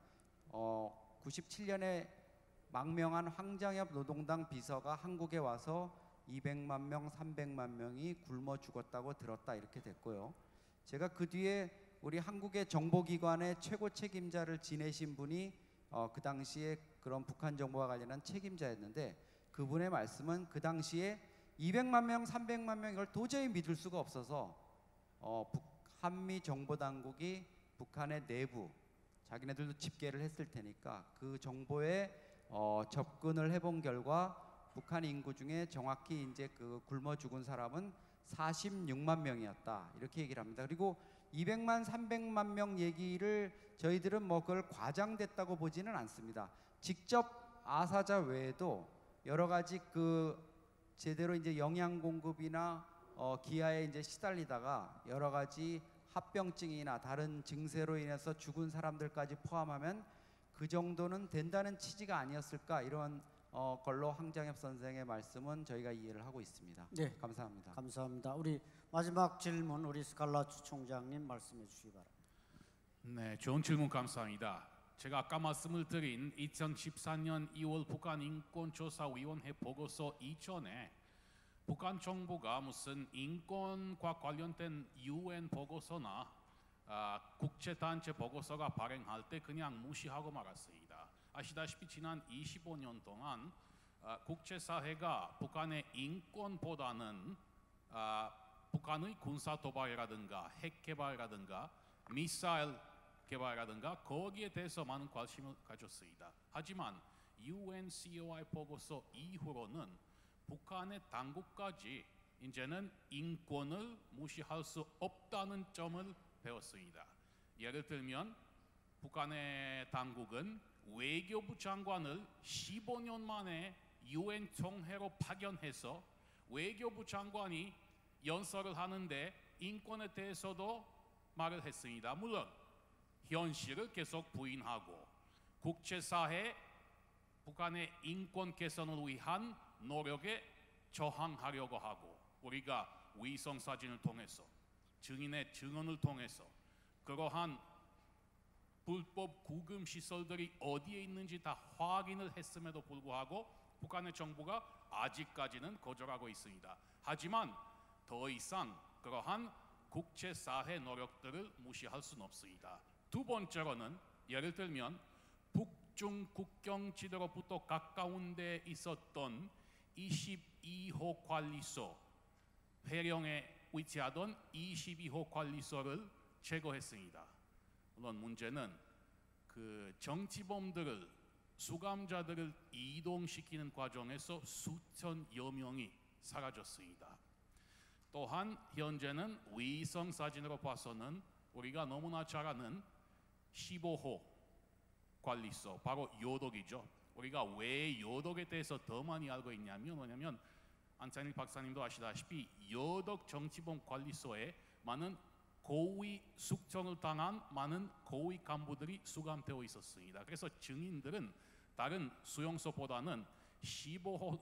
97년에 망명한 황장엽 노동당 비서가 한국에 와서 200만 명, 300만 명이 굶어 죽었다고 들었다, 이렇게 됐고요. 제가 그 뒤에 우리 한국의 정보기관의 최고 책임자를 지내신 분이 그 당시에 그런 북한 정보와 관련한 책임자였는데, 그분의 말씀은 그 당시에 200만 명, 300만 명 이걸 도저히 믿을 수가 없어서 한미 정보당국이 북한의 내부, 자기네들도 집계를 했을 테니까 그 정보에 접근을 해본 결과 북한 인구 중에 정확히 이제 그 굶어 죽은 사람은 46만 명이었다, 이렇게 얘기를 합니다. 그리고 200만, 300만 명 얘기를 저희들은 뭐 그걸 과장됐다고 보지는 않습니다. 직접 아사자 외에도 여러 가지 그 제대로 이제 영양 공급이나 기아에 이제 시달리다가 여러 가지 합병증이나 다른 증세로 인해서 죽은 사람들까지 포함하면 그 정도는 된다는 취지가 아니었을까, 이런 걸로 황장엽 선생의 말씀은 저희가 이해를 하고 있습니다. 네, 감사합니다. 감사합니다. 우리 마지막 질문 우리 스칼라 총장님 말씀해 주시기 바랍니다. 네, 좋은 질문 감사합니다. 제가 아까 말씀을 드린 2014년 2월 북한 인권조사위원회 보고서 이전에 북한 정부가 무슨 인권과 관련된 UN 보고서나 국제단체 보고서가 발행할 때 그냥 무시하고 말았습니다. 아시다시피 지난 25년 동안 국제사회가 북한의 인권보다는 북한의 군사 도발이라든가 핵 개발이라든가 미사일 개발이라든가 거기에 대해서 많은 관심을 가졌습니다. 하지만 UNCOI 보고서 이후로는 북한의 당국까지 이제는 인권을 무시할 수 없다는 점을 배웠습니다. 예를 들면 북한의 당국은 외교부 장관을 15년 만에 UN 총회로 파견해서 외교부 장관이 연설을 하는데 인권에 대해서도 말을 했습니다. 물론 현실을 계속 부인하고 국제사회 북한의 인권 개선을 위한 노력에 저항하려고 하고, 우리가 위성 사진을 통해서 증인의 증언을 통해서 그러한 불법 구금 시설들이 어디에 있는지 다 확인을 했음에도 불구하고 북한의 정부가 아직까지는 거절하고 있습니다. 하지만 더 이상 그러한 국제사회 노력들을 무시할 수는 없습니다. 두 번째로는 예를 들면 북중 국경 지대로부터 가까운 데 있었던 22호 관리소, 회령에 위치하던 22호 관리소를 제거했습니다. 물론 문제는 그 정치범들을, 수감자들을 이동시키는 과정에서 수천여 명이 사라졌습니다. 또한 현재는 위성 사진으로 봐서는 우리가 너무나 잘 아는 15호 관리소, 바로 요독이죠. 우리가 왜 요독에 대해서 더 많이 알고 있냐면, 뭐냐면 안찬일 박사님도 아시다시피 요독 정치범 관리소에 많은 고위 숙청을 당한 많은 고위 간부들이 수감되어 있었습니다. 그래서 증인들은 다른 수용소보다는 15호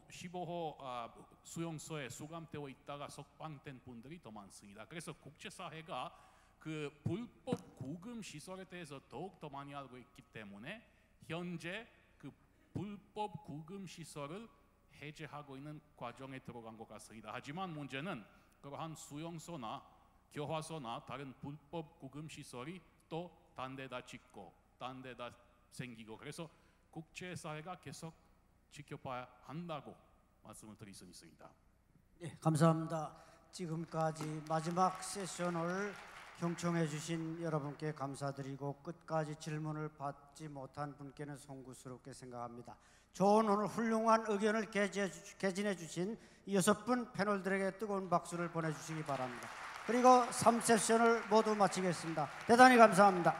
수용소에 수감되어 있다가 석방된 분들이 더 많습니다. 그래서 국제사회가 그 불법 구금 시설에 대해서 더욱 더 많이 알고 있기 때문에 현재 그 불법 구금 시설을 해제하고 있는 과정에 들어간 것 같습니다. 하지만 문제는 그러한 수용소나 교화소나 다른 불법 구금 시설이 또 딴 데다 짓고 딴 데다 생기고, 그래서 국제사회가 계속 지켜봐야 한다고 말씀을 드릴 수 있습니다. 네, 감사합니다. 지금까지 마지막 세션을 경청해 주신 여러분께 감사드리고 끝까지 질문을 받지 못한 분께는 송구스럽게 생각합니다. 좋은 오늘 훌륭한 의견을 개진해 주신 6분 패널들에게 뜨거운 박수를 보내주시기 바랍니다. 그리고 3세션을 모두 마치겠습니다. 대단히 감사합니다.